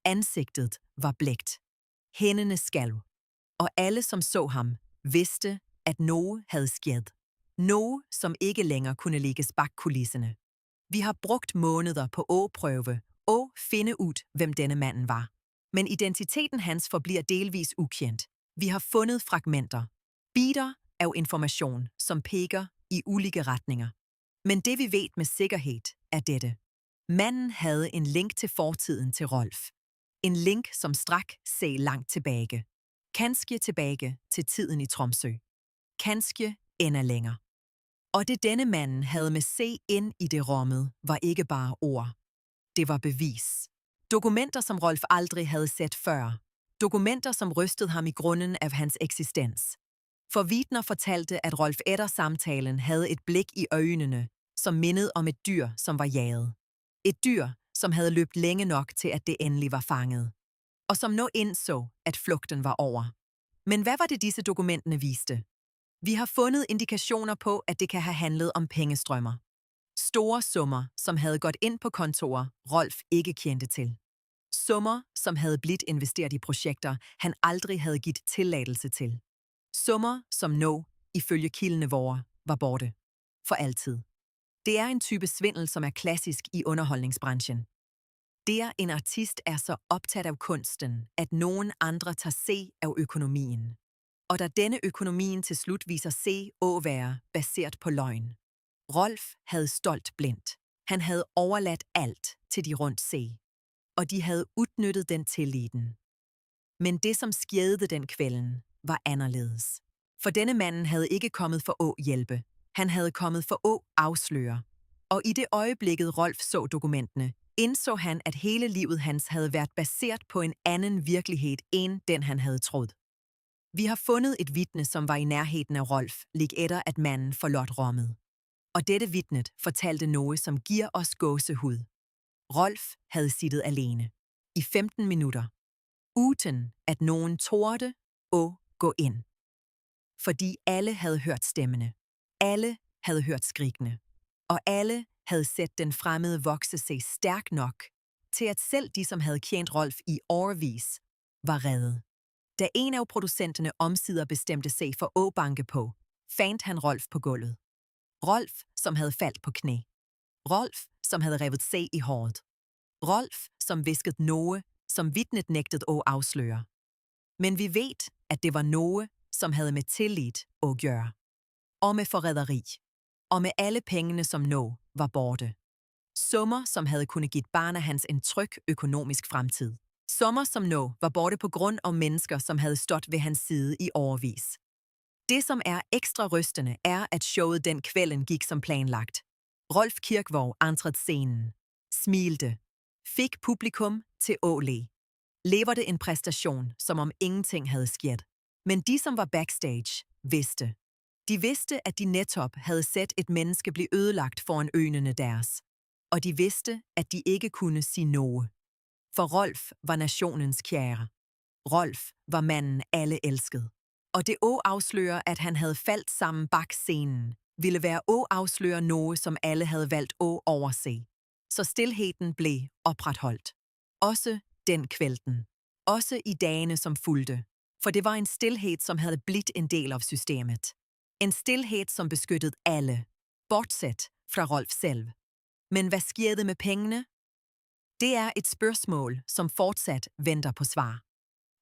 Ansigtet var blækt. Hænderne skalv. Og alle, som så ham, vidste, at noget havde sket. Noget, som ikke længere kunne lægges bag kulisserne. Vi har brugt måneder på at prøve og finde ud, hvem denne manden var. Men identiteten hans forbliver delvis ukendt. Vi har fundet fragmenter. Biter af information, som peger i ulike retninger. Men det vi ved med sikkerhed er dette. Manden havde en link til fortiden til Rolf. En link, som strak sig langt tilbage. Kanskje tilbage til tiden i Tromsø. Kanskje endnu længere. Og det denne manden havde med sig ind i det rummet, var ikke bare ord. Det var bevis. Dokumenter, som Rolf aldrig havde set før. Dokumenter, som rystede ham i grunden af hans eksistens. For vidner fortalte, at Rolf efter samtalen havde et blik i øjnene, som mindede om et dyr, som var jaget. Et dyr, som havde løbet længe nok til, at det endelig var fanget. Og som nu indså, at flugten var over. Men hvad var det, disse dokumenterne viste? Vi har fundet indikationer på, at det kan have handlet om pengestrømmer. Store summer, som havde gået ind på kontorer, Rolf ikke kendte til. Summer, som havde blivet investeret i projekter, han aldrig havde givet tilladelse til. Summer, som nå, ifølge kildene vore, var borte. For altid. Det er en type svindel, som er klassisk i underholdningsbranchen. Der en artist er så optaget af kunsten, at nogen andre tager sig af økonomien. Og da denne økonomien til slut viser sig at være baseret på løgn. Rolf havde stolt blindt. Han havde overladt alt til de rundt se. Og de havde udnyttet den tilliden. Men det, som skete den kvelden, var anderledes. For denne manden havde ikke kommet for at hjælpe. Han havde kommet for at afsløre. Og i det øjeblikket Rolf så dokumenterne, indså han, at hele livet hans havde været baseret på en anden virkelighed end den han havde troet. Vi har fundet et vidne, som var i nærheden af Rolf, lige efter at manden forlod rummet. Og dette vidnet fortalte noget, som giver os gåsehud. Rolf havde siddet alene i 15 minutter, uden at nogen torde at gå ind. Fordi alle havde hørt stemmene, alle havde hørt skrigene, og alle havde set den fremmede vokse sig stærk nok til at selv de, som havde kendt Rolf i årevis, var reddet. Da en af producenterne omsider bestemte sig for at banke på, fandt han Rolf på gulvet. Rolf, som havde faldt på knæ. Rolf, som havde revet sig i håret. Rolf, som viskede noget, som vidnet nægtede at afsløre. Men vi ved, at det var noget, som havde med tillid at gøre. Og med forræderi. Og med alle pengene, som nå var borte. Summer, som havde kunnet give barna hans en tryg økonomisk fremtid. Summer, som nå var borte på grund af mennesker, som havde stået ved hans side i årevis. Det, som er ekstra rystende, er, at showet den kvelden gik som planlagt. Rolf Kirkvaag entreede scenen, smilte, fik publikum til at le. Leverte en præstation, som om ingenting havde sket. Men de, som var backstage, vidste. De vidste, at de netop havde set et menneske blive ødelagt foran øjnene deres. Og de vidste, at de ikke kunne sige noget. For Rolf var nationens kære. Rolf var manden, alle elskede. Og det å afsløre, at han havde faldt sammen bak scenen, ville være å afsløre noget, som alle havde valgt at overse. Så stilheden blev opretholdt. Også den kvelden. Også i dagene, som fulgte. For det var en stilhed, som havde blivet en del af systemet. En stilhed, som beskyttede alle, bortset fra Rolf selv. Men hvad skete med pengene? Det er et spørgsmål, som fortsat venter på svar.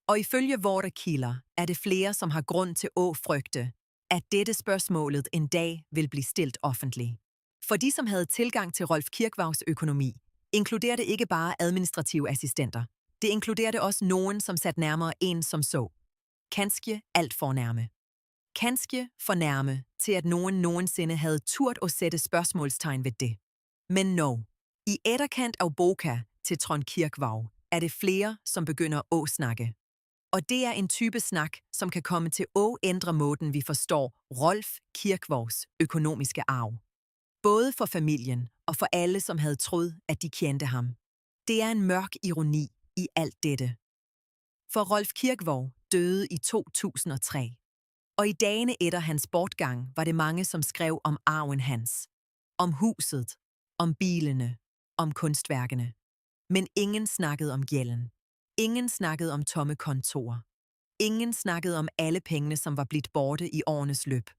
Og ifølge vore kilder er det flere, som har grund til at frygte, at dette spørgsmålet en dag vil blive stillet offentligt. For de, som havde tilgang til Rolf Kirkvaags økonomi, inkluderer det ikke bare administrative assistenter. Det inkluderede også nogen, som sat nærmere en som så. Kanskje alt for nærme. Kanskje for nærme til, at nogen nogensinde havde turt at sætte spørgsmålstegn ved det. Men i etterkant af boka til Trond Kirkvaag er det flere, som begynder at snakke. Og det er en type snak, som kan komme til at ændre måden, vi forstår Rolf Kirkvaags økonomiske arv. Både for familien og for alle, som havde troet, at de kendte ham. Det er en mørk ironi i alt dette. For Rolf Kirkvaag døde i 2003. Og i dagene efter hans bortgang var det mange, som skrev om arven hans. Om huset, om bilerne, om kunstværkene. Men ingen snakkede om gælden. Ingen snakkede om tomme kontorer. Ingen snakkede om alle pengene, som var blivet borte i årenes løb.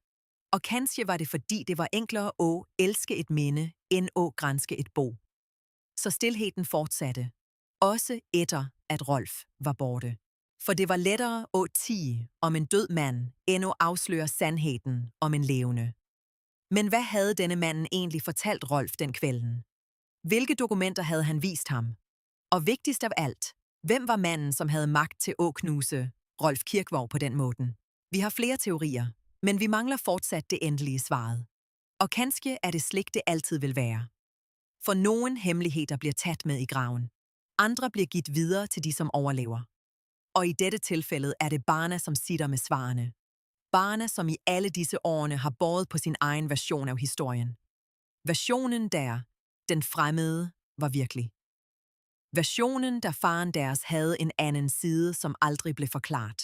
Og kanskje var det, fordi det var enklere at elske et minde, end at granske et bo. Så stilheden fortsatte. Også efter, at Rolf var borte. For det var lettere at tie om en død mand, end at afsløre sandheden om en levende. Men hvad havde denne mand egentlig fortalt Rolf den kvelden? Hvilke dokumenter havde han vist ham? Og vigtigst af alt, hvem var manden, som havde magt til at knuse Rolf Kirkvaag på den måde? Vi har flere teorier, men vi mangler fortsat det endelige svaret. Og kanskje er det slik, det altid vil være. For nogle hemmeligheder bliver taget med i graven. Andre bliver givet videre til de, som overlever. Og i dette tilfælde er det barna, som sitter med svarene. Barna, som i alle disse årene har båret på sin egen version af historien. Versionen der, den fremmede, var virkelig. Versionen, der faren deres havde en anden side, som aldrig blev forklaret.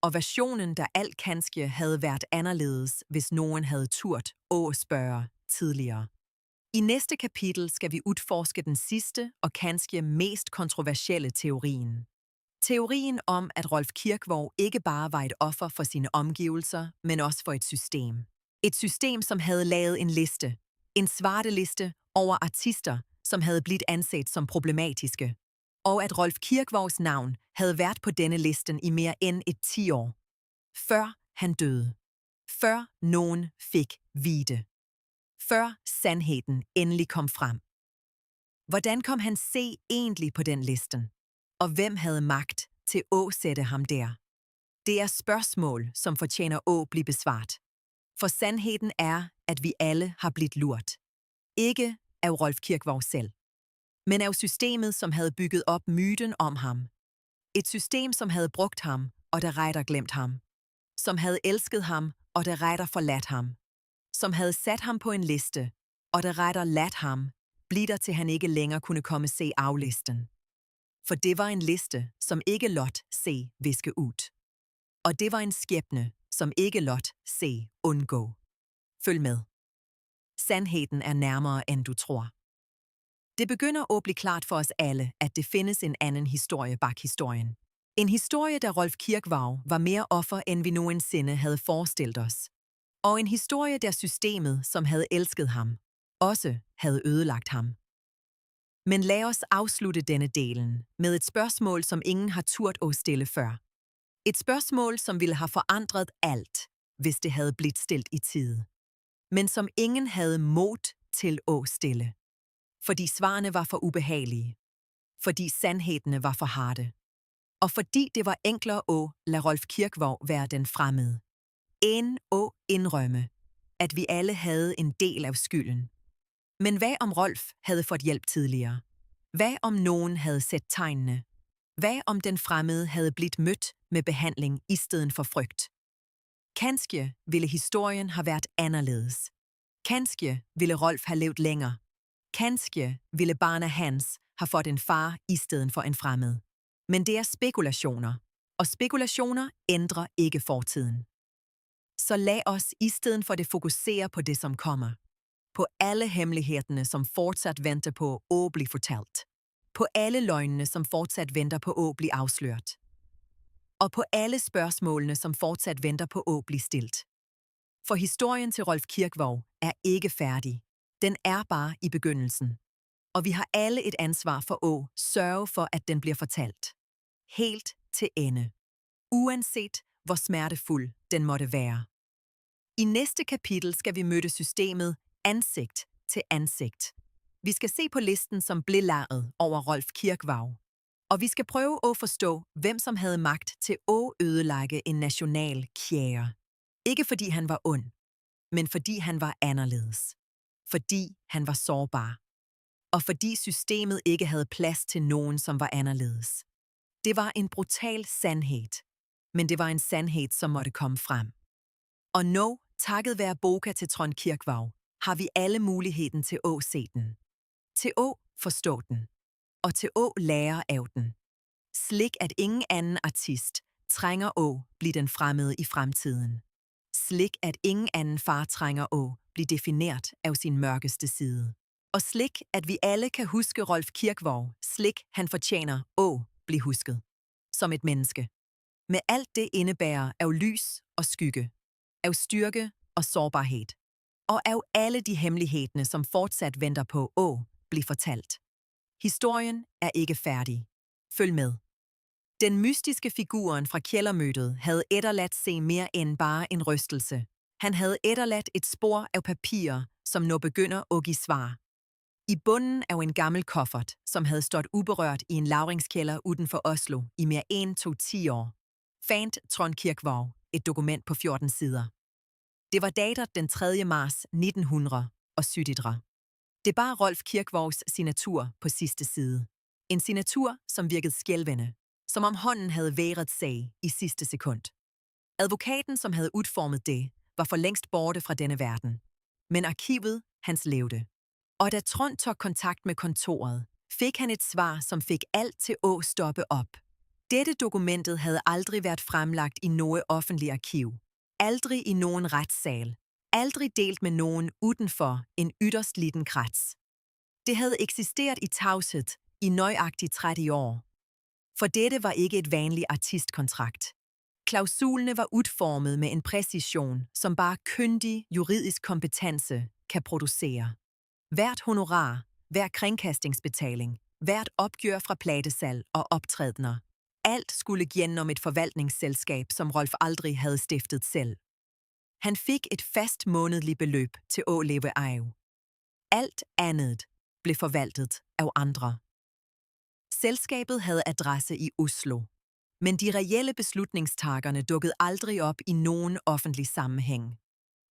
Og versionen, der alt kanskje havde været anderledes, hvis nogen havde turt at spørge tidligere. I næste kapitel skal vi udforske den sidste og kanskje mest kontroversielle teorien. Teorien om, at Rolf Kirkvaag ikke bare var et offer for sine omgivelser, men også for et system. Et system, som havde lavet en liste. En svarte liste over artister, som havde blivet anset som problematiske. Og at Rolf Kirkvaags navn havde været på denne listen i mere end et 10 år. Før han døde. Før nogen fik vide. Før sandheden endelig kom frem. Hvordan kom han se egentlig på den listen? Og hvem havde magt til at sætte ham der? Det er spørgsmål, som fortjener at blive besvaret. For sandheden er, at vi alle har blivet lurt. Ikke af Rolf Kirkvaag selv, men af systemet, som havde bygget op myten om ham. Et system, som havde brugt ham, og der retter glemt ham. Som havde elsket ham, og der retter forladt ham. Som havde sat ham på en liste, og der retter ladt ham, blider til han ikke længere kunne komme se aflisten. For det var en liste, som ikke lot se viske ud. Og det var en skæbne, som ikke lot se undgå. Følg med. Sandheden er nærmere, end du tror. Det begynder at blive klart for os alle, at det findes en anden historie bag historien. En historie, der Rolf Kirkvaag var mere offer, end vi nogensinde havde forestillet os. Og en historie, der systemet, som havde elsket ham, også havde ødelagt ham. Men lad os afslutte denne delen med et spørgsmål, som ingen har turt at stille før. Et spørgsmål, som ville have forandret alt, hvis det havde blivet stillet i tide. Men som ingen havde mod til at stille. Fordi svarene var for ubehagelige. Fordi sandhedene var for harde. Og fordi det var enklere at lade Rolf Kirkvaag være den fremmede. End at indrømme, at vi alle havde en del af skylden. Men hvad om Rolf havde fået hjælp tidligere? Hvad om nogen havde set tegnene? Hvad om den fremmede havde blivet mødt med behandling i stedet for frygt? Kanskje ville historien have været anderledes. Kanskje ville Rolf have levet længere. Kanskje ville barnet hans have fået en far i stedet for en fremmed. Men det er spekulationer, og spekulationer ændrer ikke fortiden. Så lad os i stedet for det fokusere på det, som kommer. På alle hemmelighederne, som fortsat venter på at blive fortalt. På alle løgnene, som fortsat venter på at blive afsløret. Og på alle spørgsmålene, som fortsat venter på at blive stillet. For historien til Rolf Kirkvaag er ikke færdig. Den er bare i begyndelsen. Og vi har alle et ansvar for at sørge for, at den bliver fortalt. Helt til ende. Uanset hvor smertefuld den måtte være. I næste kapitel skal vi møde systemet ansigt til ansigt. Vi skal se på listen, som blev lavet over Rolf Kirkvaag. Og vi skal prøve at forstå, hvem som havde magt til at ødelægge en national kære. Ikke fordi han var ond, men fordi han var anderledes. Fordi han var sårbar. Og fordi systemet ikke havde plads til nogen, som var anderledes. Det var en brutal sandhed. Men det var en sandhed, som måtte komme frem. Og nu, takket være boka til Trond Kirkvaag, har vi alle muligheden til at se den. Til at forstå den. Og til at lære af den. Slik at ingen anden artist trænger at blive den fremmede i fremtiden. Slik at ingen anden far trænger at blive defineret af sin mørkeste side. Og slik at vi alle kan huske Rolf Kirkvaag, slik han fortjener at blive husket. Som et menneske. Med alt det indebærer af lys og skygge. Af styrke og sårbarhed. Og af alle de hemmeligheder, som fortsat venter på at blive fortalt. Historien er ikke færdig. Følg med. Den mystiske figuren fra kældermødet havde efterladt se mere end bare en rystelse. Han havde efterladt et spor af papirer, som nu begynder at give svar. I bunden af en gammel kuffert, som havde stået uberørt i en lagringskælder uden for Oslo i mere end 10 år, fandt Trond Kirkvaag et dokument på 14 sider. Det var datet den 3. marts 1970. Det bar Rolf Kirkvaags signatur på sidste side. En signatur, som virkede skælvende, som om hånden havde været sag i sidste sekund. Advokaten, som havde udformet det, var for længst borte fra denne verden. Men arkivet, hans levede. Og da Trond tog kontakt med kontoret, fik han et svar, som fik alt til at stoppe op. Dette dokumentet havde aldrig været fremlagt i noget offentligt arkiv. Aldrig i nogen retssal. Aldrig delt med nogen udenfor en yderst liten kreds. Det havde eksisteret i tavshed i nøjagtigt 30 år. For dette var ikke et vanligt artistkontrakt. Klausulene var udformet med en præcision, som bare kyndig juridisk kompetence kan producere. Hvert honorar, hver kringkastingsbetaling, hvert opgør fra platesal og optrædener. Alt skulle gennem et forvaltningsselskab, som Rolf aldrig havde stiftet selv. Han fik et fast månedligt beløb til at leve af. Alt andet blev forvaltet af andre. Selskabet havde adresse i Oslo, men de reelle beslutningstagerne dukkede aldrig op i nogen offentlig sammenhæng.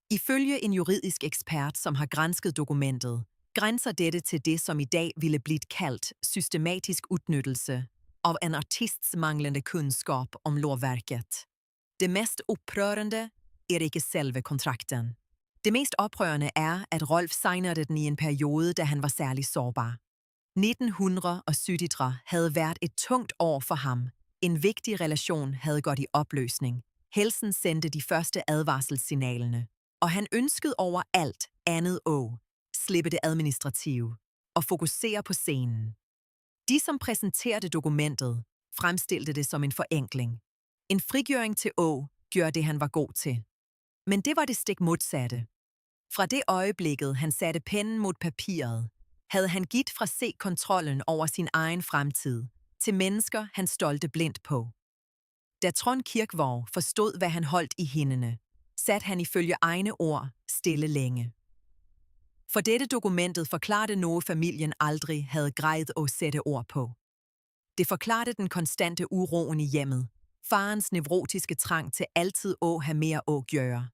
Ifølge en juridisk ekspert, som har gransket dokumentet, grænser dette til det, som i dag ville blive kaldt systematisk udnyttelse af en artists manglende kunskap om lovværket. Det mest oprørende er ikke selve kontrakten. Det mest oprørende er, at Rolf signede den i en periode, da han var særlig sårbar. 1973 havde været et tungt år for ham. En vigtig relation havde gået i opløsning. Helsen sendte de første advarselssignalerne, og han ønskede over alt andet at slippe det administrative og fokusere på scenen. De, som præsenterede dokumentet, fremstillede det som en forenkling. En frigøring til at gøre det, han var god til. Men det var det stik modsatte. Fra det øjeblikket, han satte pennen mod papiret, havde han givet fra se kontrollen over sin egen fremtid til mennesker, han stolte blindt på. Da Trond Kirkvaag forstod, hvad han holdt i hænderne, satte han ifølge egne ord stille længe. For dette dokumentet forklarede noget, familien aldrig havde grejet at sætte ord på. Det forklarede den konstante uroen i hjemmet, farens nevrotiske trang til altid at have mere at gøre,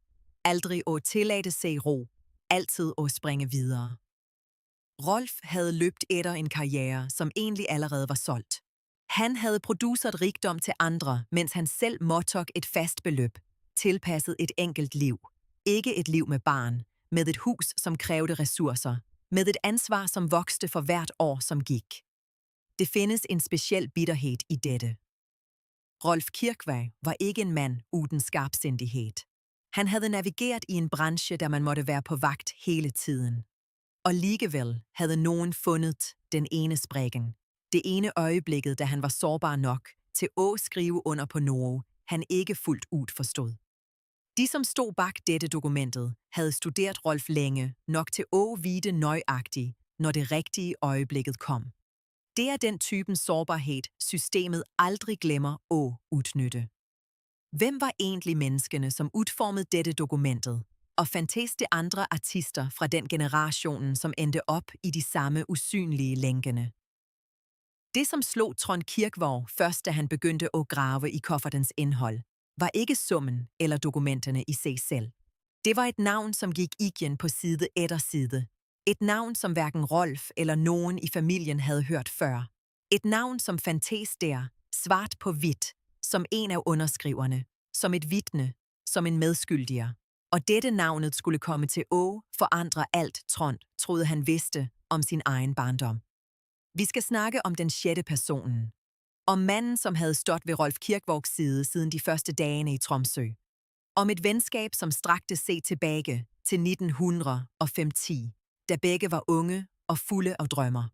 aldrig at tillade sig ro, altid at springe videre. Rolf havde løbet efter en karriere, som egentlig allerede var solgt. Han havde produceret rigdom til andre, mens han selv modtog et fast beløb, tilpasset et enkelt liv. Ikke et liv med barn, med et hus, som krævede ressourcer, med et ansvar, som voksede for hvert år, som gik. Det findes en speciel bitterhed i dette. Rolf Kirkvaag var ikke en mand uden skarpsindighed. Han havde navigeret i en branche, der man måtte være på vagt hele tiden. Og alligevel havde nogen fundet den ene sprækken. Det ene øjeblikket, da han var sårbar nok til at skrive under på noget, han ikke fuldt ud forstod. De, som stod bag dette dokumentet, havde studeret Rolf længe nok til at vide nøjagtigt, når det rigtige øjeblikket kom. Det er den typen sårbarhed, systemet aldrig glemmer at udnytte. Hvem var egentlig menneskene, som udformede dette dokumentet, og fandtes det andre artister fra den generationen, som endte op i de samme usynlige lænkene? Det, som slog Trond Kirkvaag først, da han begyndte at grave i kuffertens indhold, var ikke summen eller dokumenterne i sig selv. Det var et navn, som gik igen på side efter side. Et navn, som hverken Rolf eller nogen i familien havde hørt før. Et navn, som fandtes der, svart på hvidt, som en af underskriverne, som et vidne, som en medskyldiger. Og dette navnet skulle komme til at forandre alt, Trond troede han vidste om sin egen barndom. Vi skal snakke om den 6. personen. Om manden, som havde stået ved Rolf Kirkvaags side siden de første dagene i Tromsø. Om et venskab, som strakte sig tilbage til 1905, da begge var unge og fulde af drømmer.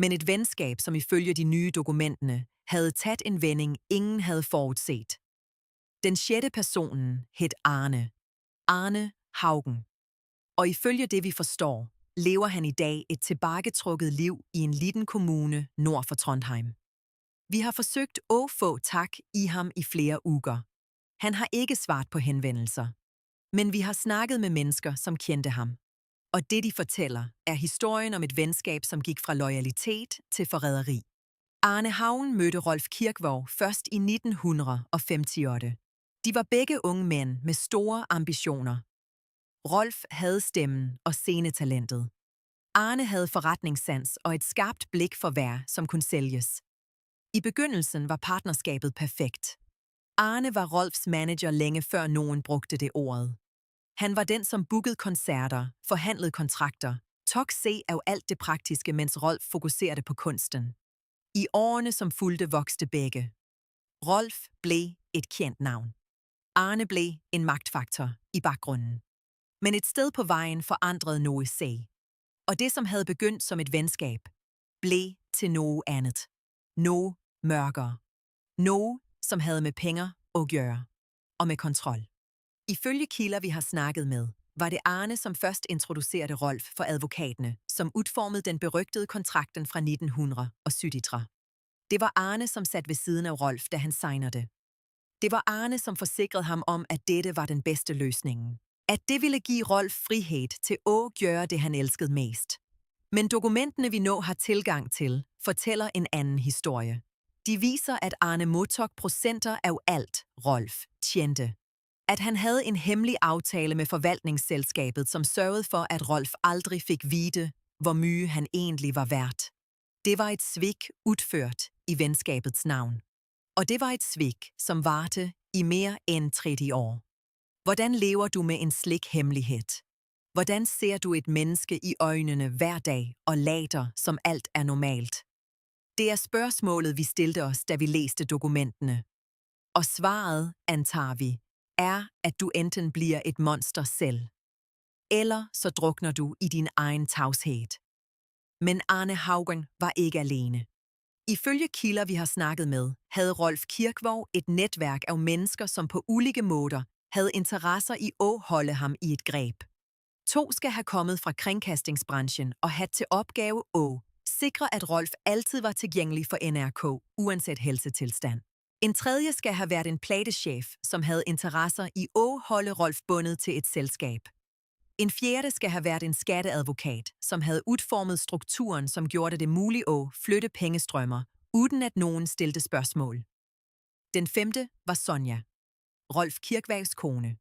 Men et venskab, som ifølge de nye dokumenterne havde taget en vending, ingen havde forudset. Den 6. personen hed Arne. Arne Haugen. Og ifølge det, vi forstår, lever han i dag et tilbagetrukket liv i en lille kommune nord for Trondheim. Vi har forsøgt at få tak i ham i flere uger. Han har ikke svaret på henvendelser. Men vi har snakket med mennesker, som kendte ham. Og det, de fortæller, er historien om et venskab, som gik fra loyalitet til forræderi. Arne Haugen mødte Rolf Kirkvaag først i 1958. De var begge unge mænd med store ambitioner. Rolf havde stemmen og scenetalentet. Arne havde forretningssans og et skarpt blik for hver, som kunne sælges. I begyndelsen var partnerskabet perfekt. Arne var Rolfs manager længe før nogen brugte det ordet. Han var den, som bookede koncerter, forhandlede kontrakter, tog sig af alt det praktiske, mens Rolf fokuserede på kunsten. I årene, som fulgte, voksede begge. Rolf blev et kendt navn. Arne blev en magtfaktor i baggrunden. Men et sted på vejen forandrede noget sig. Og det, som havde begyndt som et venskab, blev til noget andet. Noget mørkere. Noget, som havde med penge at gøre. Og med kontrol. Ifølge kilder, vi har snakket med, var det Arne, som først introducerede Rolf for advokaterne, som udformede den berygtede kontrakten fra 1973. Det var Arne, som satte ved siden af Rolf, da han signede det. Det var Arne, som forsikrede ham om, at dette var den bedste løsning. At det ville give Rolf frihed til at gøre det, han elskede mest. Men dokumenterne, vi nu har tilgang til, fortæller en anden historie. De viser, at Arne modtog procenter af alt, Rolf tjente. At han havde en hemmelig aftale med forvaltningsselskabet, som sørgede for, at Rolf aldrig fik vide, hvor mye han egentlig var værd. Det var et svig udført i venskabets navn. Og det var et svig, som varte i mere end 30 år. Hvordan lever du med en slik hemmelighed? Hvordan ser du et menneske i øjnene hver dag og later, som alt er normalt? Det er spørgsmålet, vi stillede os, da vi læste dokumenterne. Og svaret, antager vi, er, at du enten bliver et monster selv, eller så drukner du i din egen tavshed. Men Arne Haugen var ikke alene. Ifølge kilder, vi har snakket med, havde Rolf Kirkvaag et netværk af mennesker, som på ulike måder havde interesser i at holde ham i et greb. 2 skal have kommet fra kringkastingsbranchen og have til opgave at sikre, at Rolf altid var tilgængelig for NRK, uanset helsetilstand. En 3. skal have været en platechef, som havde interesser i at holde Rolf bundet til et selskab. En 4. skal have været en skatteadvokat, som havde udformet strukturen, som gjorde det muligt at flytte pengestrømmer, uden at nogen stillede spørgsmål. Den 5. var Sonja, Rolf Kirkvaags kone.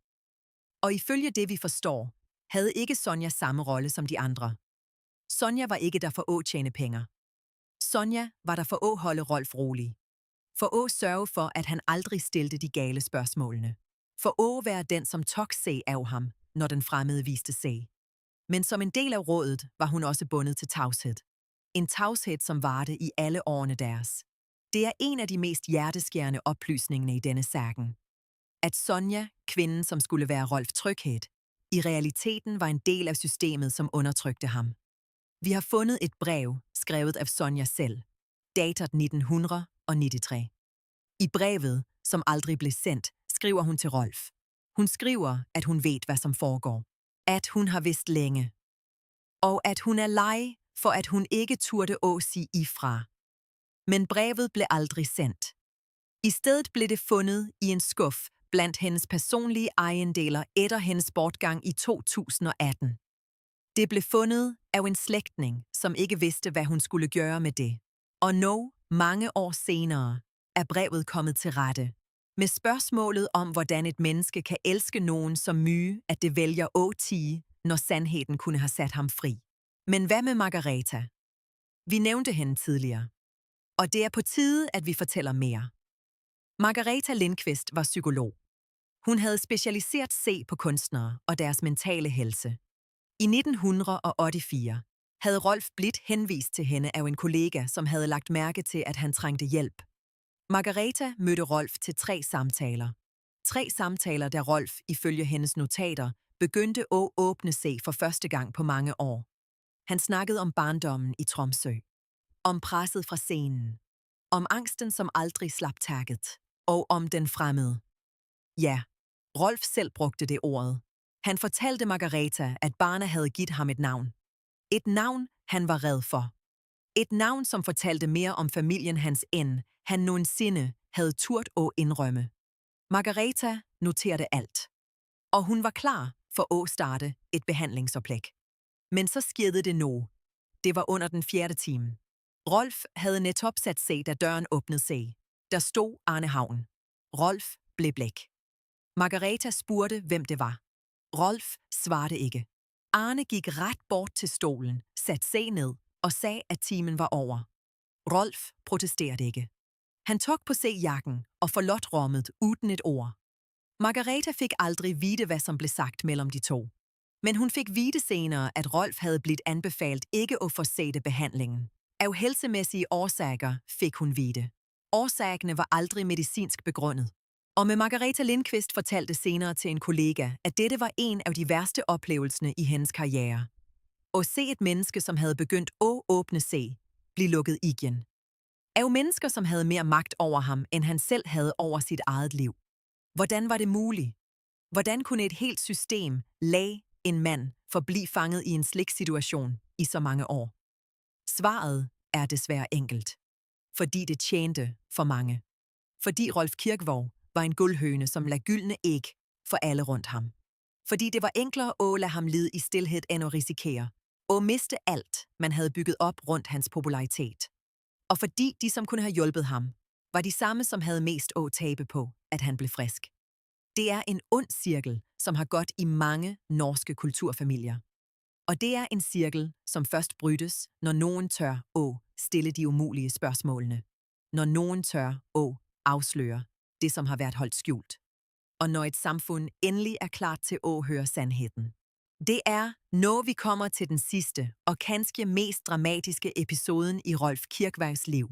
Og ifølge det, vi forstår, havde ikke Sonja samme rolle som de andre. Sonja var ikke der for at tjene penge. Sonja var der for at holde Rolf rolig. For at sørge for, at han aldrig stillede de gale spørgsmålene. For at være den, som tog sig af ham, når den fremmede viste sig. Men som en del af rådet var hun også bundet til tavshed. En tavshed, som varte i alle årene deres. Det er en af de mest hjerteskærende oplysninger i denne sagen. At Sonja, kvinden, som skulle være Rolf tryghed, i realiteten var en del af systemet, som undertrykte ham. Vi har fundet et brev, skrevet af Sonja selv, datet 1993. I brevet, som aldrig blev sendt, skriver hun til Rolf. Hun skriver, at hun ved, hvad som foregår. At hun har vidst længe. Og at hun er lei, for at hun ikke turde at sige ifra. Men brevet blev aldrig sendt. I stedet blev det fundet i en skuff blandt hendes personlige ejendeler efter hendes bortgang i 2018. Det blev fundet af en slægtning, som ikke vidste, hvad hun skulle gøre med det. Og nu, mange år senere, er brevet kommet til rette. Med spørgsmålet om, hvordan et menneske kan elske nogen så mye, at det vælger at tie, når sandheden kunne have sat ham fri. Men hvad med Margareta? Vi nævnte hende tidligere. Og det er på tide, at vi fortæller mere. Margareta Lindqvist var psykolog. Hun havde specialiseret sig på kunstnere og deres mentale helse. I 1984 havde Rolf blivet henvist til hende af en kollega, som havde lagt mærke til, at han trængte hjælp. Margareta mødte Rolf til 3 samtaler. 3 samtaler, da Rolf, ifølge hendes notater, begyndte at åbne sig for første gang på mange år. Han snakkede om barndommen i Tromsø. Om presset fra scenen. Om angsten, som aldrig slap taget. Og om den fremmede. Ja, Rolf selv brugte det ordet. Han fortalte Margareta, at barnet havde givet ham et navn. Et navn, han var ræd for. Et navn, som fortalte mere om familien hans end han nogensinde havde turt at indrømme. Margareta noterede alt. Og hun var klar for at starte et behandlingsoplæg. Men så skete det nu. Det var under den 4. time. Rolf havde netop sat sig, da døren åbnede sig. Der stod Arne Haugen. Rolf blev blæk. Margareta spurgte, hvem det var. Rolf svarede ikke. Arne gik ret bort til stolen, satte sig ned og sagde, at timen var over. Rolf protesterede ikke. Han tog på sig jakken og forlod rummet uden et ord. Margareta fik aldrig vide, hvad som blev sagt mellem de 2. Men hun fik vide senere, at Rolf havde blivet anbefalet ikke at fortsætte behandlingen. Af helsemæssige årsager fik hun vide. Årsagerne var aldrig medicinsk begrundet. Og med Margareta Lindqvist fortalte senere til en kollega, at dette var en af de værste oplevelser i hendes karriere. At se et menneske, som havde begyndt at åbne sig, blive lukket igen. Af mennesker, som havde mere magt over ham, end han selv havde over sit eget liv. Hvordan var det muligt? Hvordan kunne et helt system lade en mand forblive fanget i en slik situation i så mange år? Svaret er desværre enkelt. Fordi det tjente for mange. Fordi Rolf Kirkvaag var en guldhøne, som lagde gyldne æg for alle rundt ham. Fordi det var enklere at lade ham lide i stilhed end at risikere, og miste alt, man havde bygget op rundt hans popularitet. Og fordi de, som kunne have hjulpet ham, var de samme, som havde mest at tabe på, at han blev frisk. Det er en ond cirkel, som har gått i mange norske kulturfamilier. Og det er en cirkel, som først brydes, når nogen tør at stille de umulige spørgsmålene. Når nogen tør at afsløre det, som har været holdt skjult. Og når et samfund endelig er klar til at høre sandheden. Det er, når vi kommer til den sidste og kanskje mest dramatiske episoden i Rolf Kirkvaags liv.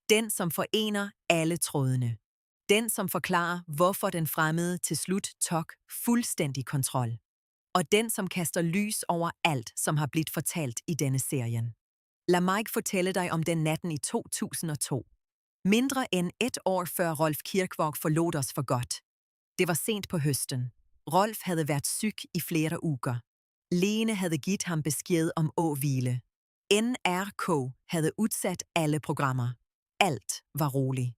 Den, som forener alle trådene. Den, som forklarer, hvorfor den fremmede til slut tok fuldstændig kontrol. Og den, som kaster lys over alt, som har blitt fortalt i denne serien. Lad mig fortælle dig om den natten i 2002. Mindre end et år før Rolf Kirkvaag forlod os for godt. Det var sent på høsten. Rolf havde været syg i flere uger. Lene havde givet ham besked om at hvile. NRK havde udsat alle programmer. Alt var roligt.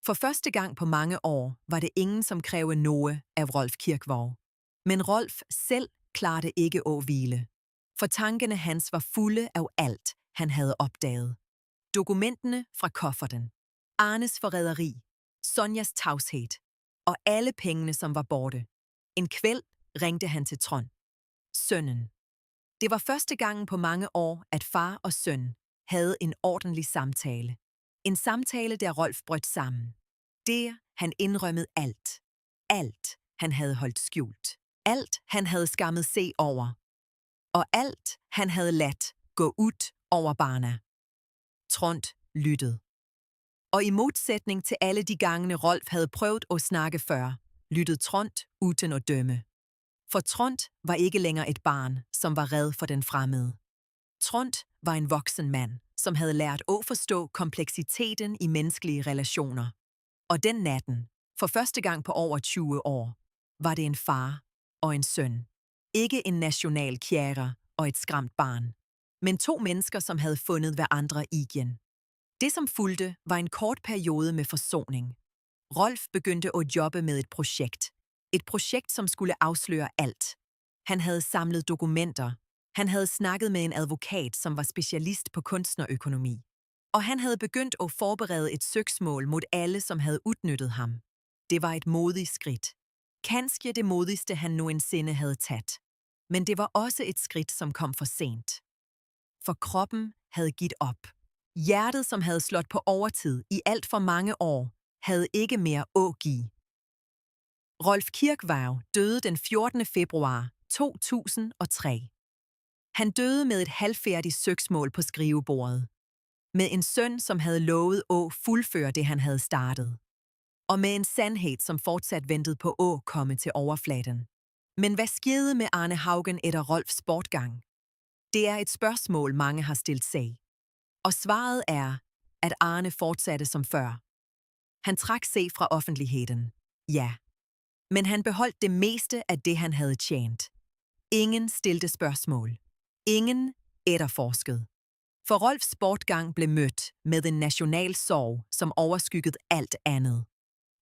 For første gang på mange år var det ingen, som krævede noget af Rolf Kirkvaag. Men Rolf selv klarede ikke at hvile. For tankerne hans var fulde af alt, han havde opdaget. Dokumenterne fra kufferten. Arnes forræderi. Sonjas tavshed. Og alle pengene, som var borte. En kvæld ringte han til Trond. Sønnen. Det var første gang på mange år, at far og søn havde en ordentlig samtale. En samtale, der Rolf brød sammen. Der han indrømmede alt. Alt, han havde holdt skjult. Alt, han havde skammet sig over. Og alt, han havde ladt gå ud over barna. Trond lyttede. Og i modsætning til alle de gange Rolf havde prøvet at snakke før, lyttede Trond uden at dømme. For Trond var ikke længere et barn, som var red for den fremmede. Trond var en voksen mand, som havde lært at forstå kompleksiteten i menneskelige relationer. Og den natten, for første gang på over 20 år, var det en far og en søn. Ikke en national kjære og et skræmt barn, men to mennesker, som havde fundet hverandre igen. Det, som fulgte, var en kort periode med forsoning. Rolf begyndte at jobbe med et projekt. Et projekt, som skulle afsløre alt. Han havde samlet dokumenter. Han havde snakket med en advokat, som var specialist på kunstnerøkonomi. Og han havde begyndt at forberede et søgsmål mod alle, som havde udnyttet ham. Det var et modigt skridt. Kanskje det modigste, han nogensinde havde taget. Men det var også et skridt, som kom for sent. For kroppen havde givet op. Hjertet, som havde slået på overtid i alt for mange år, havde ikke mere at give. Rolf Kirkvaag døde den 14. februar 2003. Han døde med et halvfærdigt søgsmål på skrivebordet. Med en søn, som havde lovet at fuldføre det, han havde startet. Og med en sandhed, som fortsat ventede på at komme til overfladen. Men hvad skete med Arne Haugen efter Rolfs bortgang? Det er et spørgsmål, mange har stillet sig. Og svaret er, at Arne fortsatte som før. Han trak sig fra offentligheden. Ja. Men han beholdt det meste af det, han havde tjent. Ingen stillede spørgsmål. Ingen efterforskede. For Rolfs bortgang blev mødt med en national sorg, som overskyggede alt andet.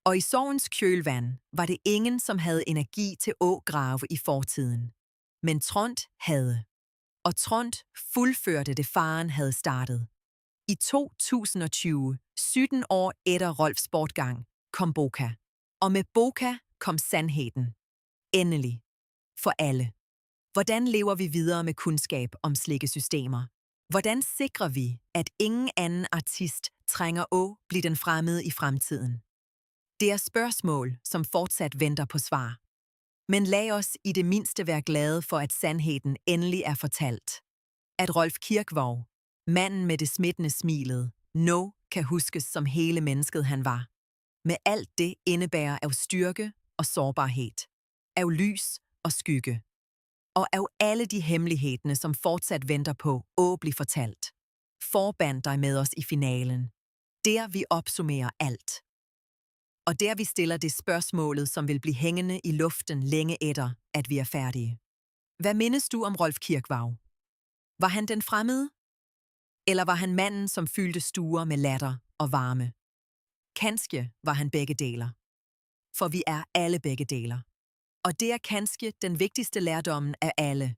Og i sorgens kølvand var det ingen, som havde energi til at grave i fortiden. Men Trond havde. Og Trond fuldførte det, faren havde startet. I 2020, 17 år efter Rolfs bortgang, kom Boka. Og med Boka kom sandheden. Endelig. For alle. Hvordan lever vi videre med kundskab om slike systemer? Hvordan sikrer vi, at ingen anden artist trænger at blive den fremmede i fremtiden? Det er spørgsmål, som fortsat venter på svar. Men lad os i det mindste være glade for, at sandheden endelig er fortalt. At Rolf Kirkvaag, manden med det smittende smilet, nu kan huskes som hele mennesket han var. Med alt det indebærer af styrke og sårbarhed. Af lys og skygge. Og af alle de hemmeligheder, som fortsat venter på at blive fortalt. Forband dig med os i finalen. Der vi opsummerer alt. Og der vi stiller det spørgsmålet, som vil blive hængende i luften længe efter, at vi er færdige. Hvad mindes du om Rolf Kirkvaag? Var han den fremmede? Eller var han manden, som fyldte stuer med latter og varme. Kanskje var han begge deler. For vi er alle begge deler. Og det er kanskje den vigtigste lærdommen af alle.